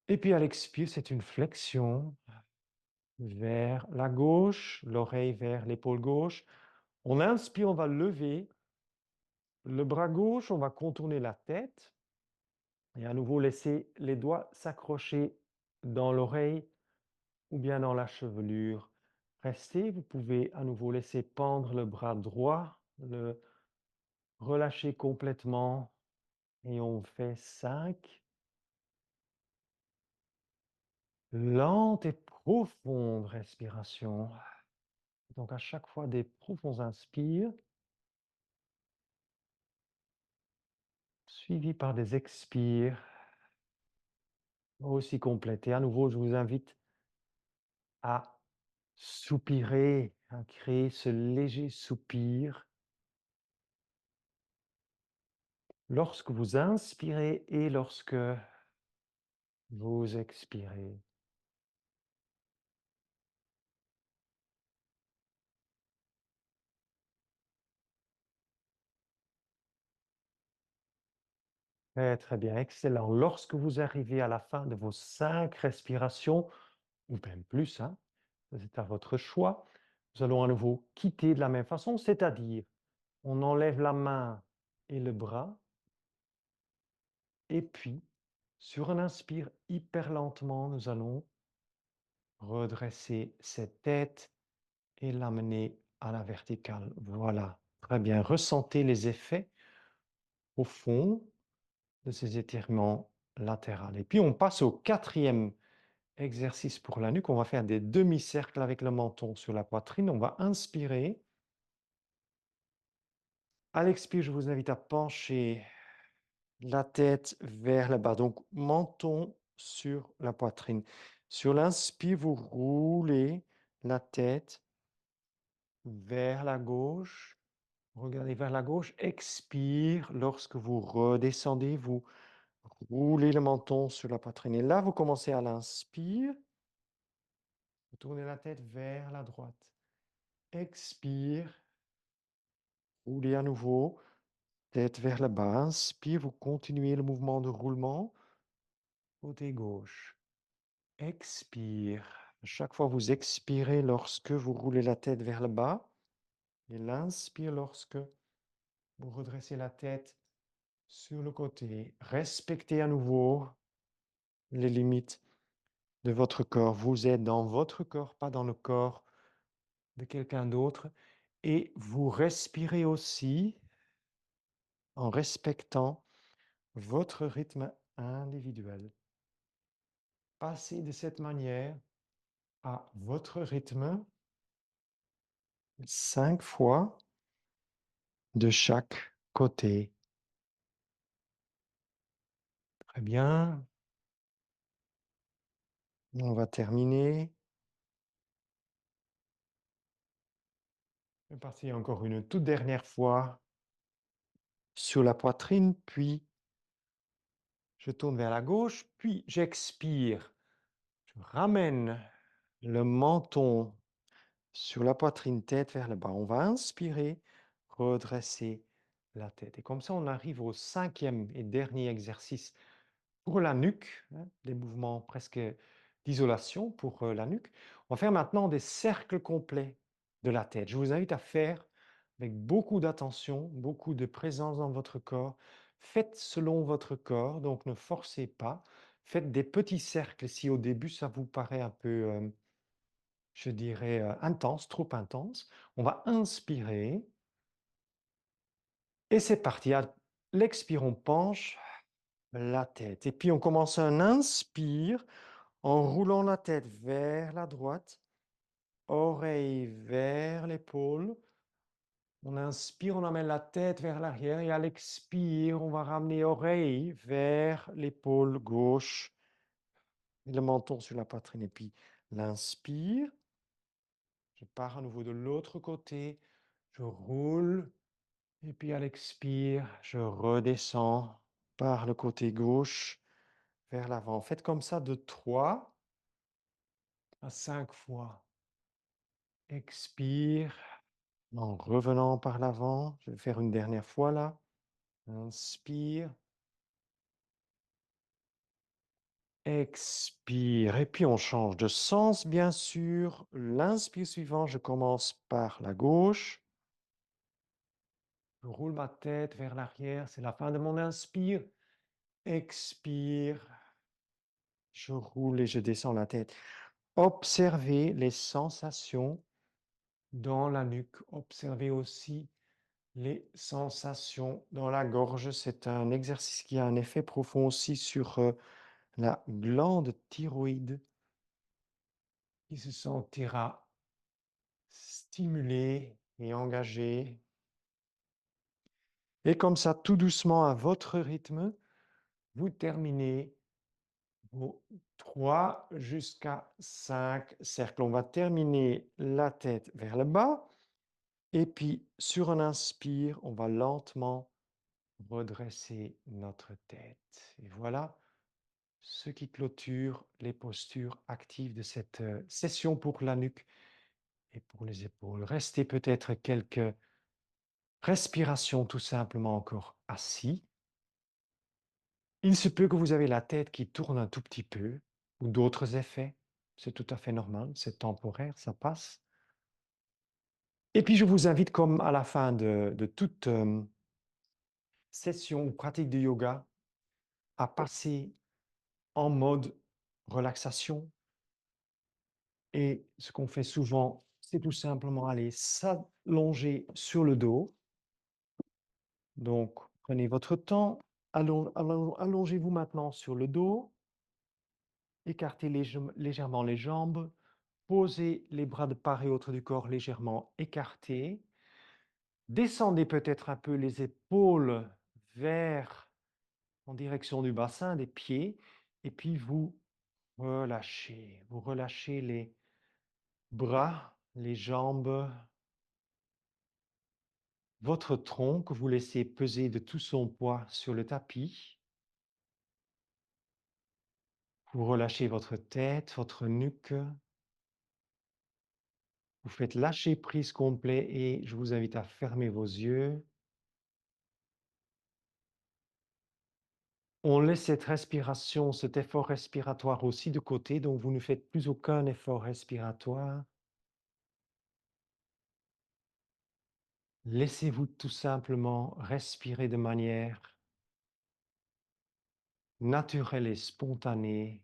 Et puis à l'expire, c'est une flexion vers la gauche, l'oreille vers l'épaule gauche. On inspire, on va lever le bras gauche, on va contourner la tête et à nouveau laisser les doigts s'accrocher dans l'oreille ou bien dans la chevelure. Restez, vous pouvez à nouveau laisser pendre le bras droit, le relâcher complètement et on fait 5 lentes et profondes respirations. Donc à chaque fois des profonds inspires, suivis par des expires aussi complètes. Et à nouveau, je vous invite à soupirer, à créer ce léger soupir lorsque vous inspirez et lorsque vous expirez. Très, très bien, excellent. Lorsque vous arrivez à la fin de vos 5 respirations, ou même plus, hein, c'est à votre choix, nous allons à nouveau quitter de la même façon, c'est-à-dire on enlève la main et le bras, et puis sur un inspire hyper lentement, nous allons redresser cette tête et l'amener à la verticale. Voilà, très bien. Ressentez les effets au fond de ces étirements latéraux. Et puis on passe au 4e exercice pour la nuque. On va faire des demi-cercles avec le menton sur la poitrine. On va inspirer. À l'expire, je vous invite à pencher la tête vers le bas, donc menton sur la poitrine. Sur l'inspire, vous roulez la tête vers la gauche. Regardez vers la gauche. Expire, lorsque vous redescendez, vous roulez le menton sur la poitrine. Et là, vous commencez à l'inspire. Vous tournez la tête vers la droite. Expire, roulez à nouveau, tête vers le bas. Inspire, vous continuez le mouvement de roulement. Côté gauche. Expire. Chaque fois, vous expirez lorsque vous roulez la tête vers le bas. Et l'inspire lorsque vous redressez la tête sur le côté. Respectez à nouveau les limites de votre corps. Vous êtes dans votre corps, pas dans le corps de quelqu'un d'autre. Et vous respirez aussi en respectant votre rythme individuel. Passez de cette manière à votre rythme 5 fois de chaque côté. Très bien. On va terminer. Je vais partir encore une toute dernière fois sur la poitrine, puis je tourne vers la gauche, puis j'expire. Je ramène le menton sur la poitrine, tête vers le bas. On va inspirer, redresser la tête. Et comme ça, on arrive au cinquième et dernier exercice pour la nuque, hein, des mouvements presque d'isolation pour la nuque. On va faire maintenant des cercles complets de la tête. Je vous invite à faire avec beaucoup d'attention, beaucoup de présence dans votre corps. Faites selon votre corps, donc ne forcez pas. Faites des petits cercles si au début ça vous paraît un peu, je dirais, intense, trop intense. On va inspirer et c'est parti. À l'expire, on penche la tête. Et puis on commence un inspire en roulant la tête vers la droite, oreille vers l'épaule. On inspire, on amène la tête vers l'arrière et à l'expire, on va ramener oreille vers l'épaule gauche et le menton sur la poitrine. Et puis l'inspire, je pars à nouveau de l'autre côté, je roule et puis à l'expire, je redescends par le côté gauche vers l'avant. Faites comme ça de 3 à 5 fois. Expire en revenant par l'avant. Je vais faire une dernière fois là. Inspire. Expire. Et puis on change de sens, bien sûr. L'inspire suivant, je commence par la gauche. Je roule ma tête vers l'arrière. C'est la fin de mon inspire. Expire. Je roule et je descends la tête. Observez les sensations dans la nuque. Observez aussi les sensations dans la gorge. C'est un exercice qui a un effet profond aussi sur la glande thyroïde qui se sentira stimulée et engagée. Et comme ça, tout doucement, à votre rythme, vous terminez vos 3 jusqu'à 5 cercles. On va terminer la tête vers le bas. Et puis, sur un inspire, on va lentement redresser notre tête. Et voilà ce qui clôture les postures actives de cette session pour la nuque et pour les épaules. Restez peut-être quelques respirations tout simplement encore assis. Il se peut que vous avez la tête qui tourne un tout petit peu ou d'autres effets. C'est tout à fait normal, c'est temporaire, ça passe. Et puis je vous invite, comme à la fin de toute session ou pratique de yoga, à passer en mode relaxation. Et ce qu'on fait souvent, c'est tout simplement aller s'allonger sur le dos. Donc, prenez votre temps, allongez-vous maintenant sur le dos, écartez légèrement les jambes, posez les bras de part et autre du corps légèrement écartés, descendez peut-être un peu les épaules vers en direction du bassin, des pieds, et puis vous relâchez les bras, les jambes, votre tronc que vous laissez peser de tout son poids sur le tapis. Vous relâchez votre tête, votre nuque. Vous faites lâcher prise complet et je vous invite à fermer vos yeux. On laisse cette respiration, cet effort respiratoire aussi de côté, donc vous ne faites plus aucun effort respiratoire. Laissez-vous tout simplement respirer de manière naturelle et spontanée.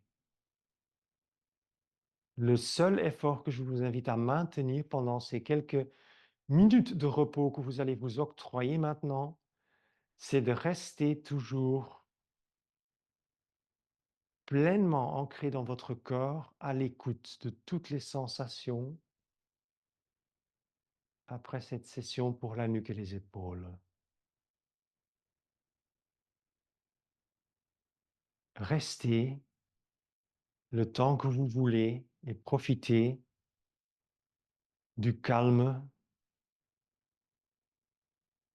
Le seul effort que je vous invite à maintenir pendant ces quelques minutes de repos que vous allez vous octroyer maintenant, c'est de rester toujours pleinement ancré dans votre corps, à l'écoute de toutes les sensations après cette session pour la nuque et les épaules. Restez le temps que vous voulez et profitez du calme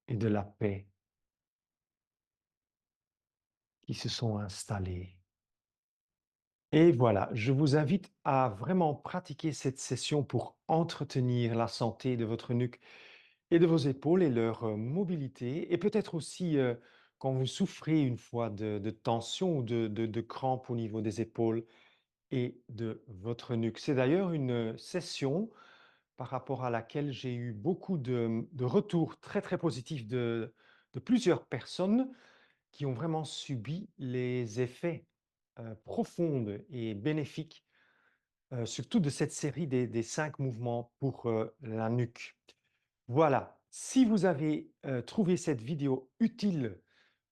et de la paix qui se sont installés. Et voilà, je vous invite à vraiment pratiquer cette session pour entretenir la santé de votre nuque et de vos épaules et leur mobilité et peut-être aussi quand vous souffrez une fois de tension ou de crampes au niveau des épaules et de votre nuque. C'est d'ailleurs une session par rapport à laquelle j'ai eu beaucoup de retours très, très positifs de plusieurs personnes qui ont vraiment subi les effets profonds et bénéfiques, surtout de cette série des 5 mouvements pour la nuque. Voilà, si vous avez trouvé cette vidéo utile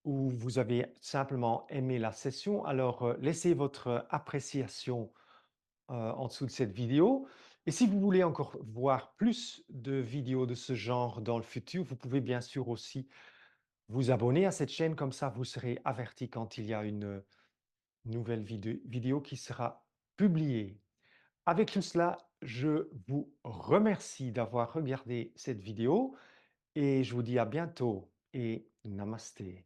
ou vous avez simplement aimé la session, alors laissez votre appréciation en dessous de cette vidéo. Et si vous voulez encore voir plus de vidéos de ce genre dans le futur, vous pouvez bien sûr aussi vous abonner à cette chaîne, comme ça vous serez averti quand il y a une nouvelle vidéo qui sera publiée. Avec tout cela, je vous remercie d'avoir regardé cette vidéo et je vous dis à bientôt et namasté.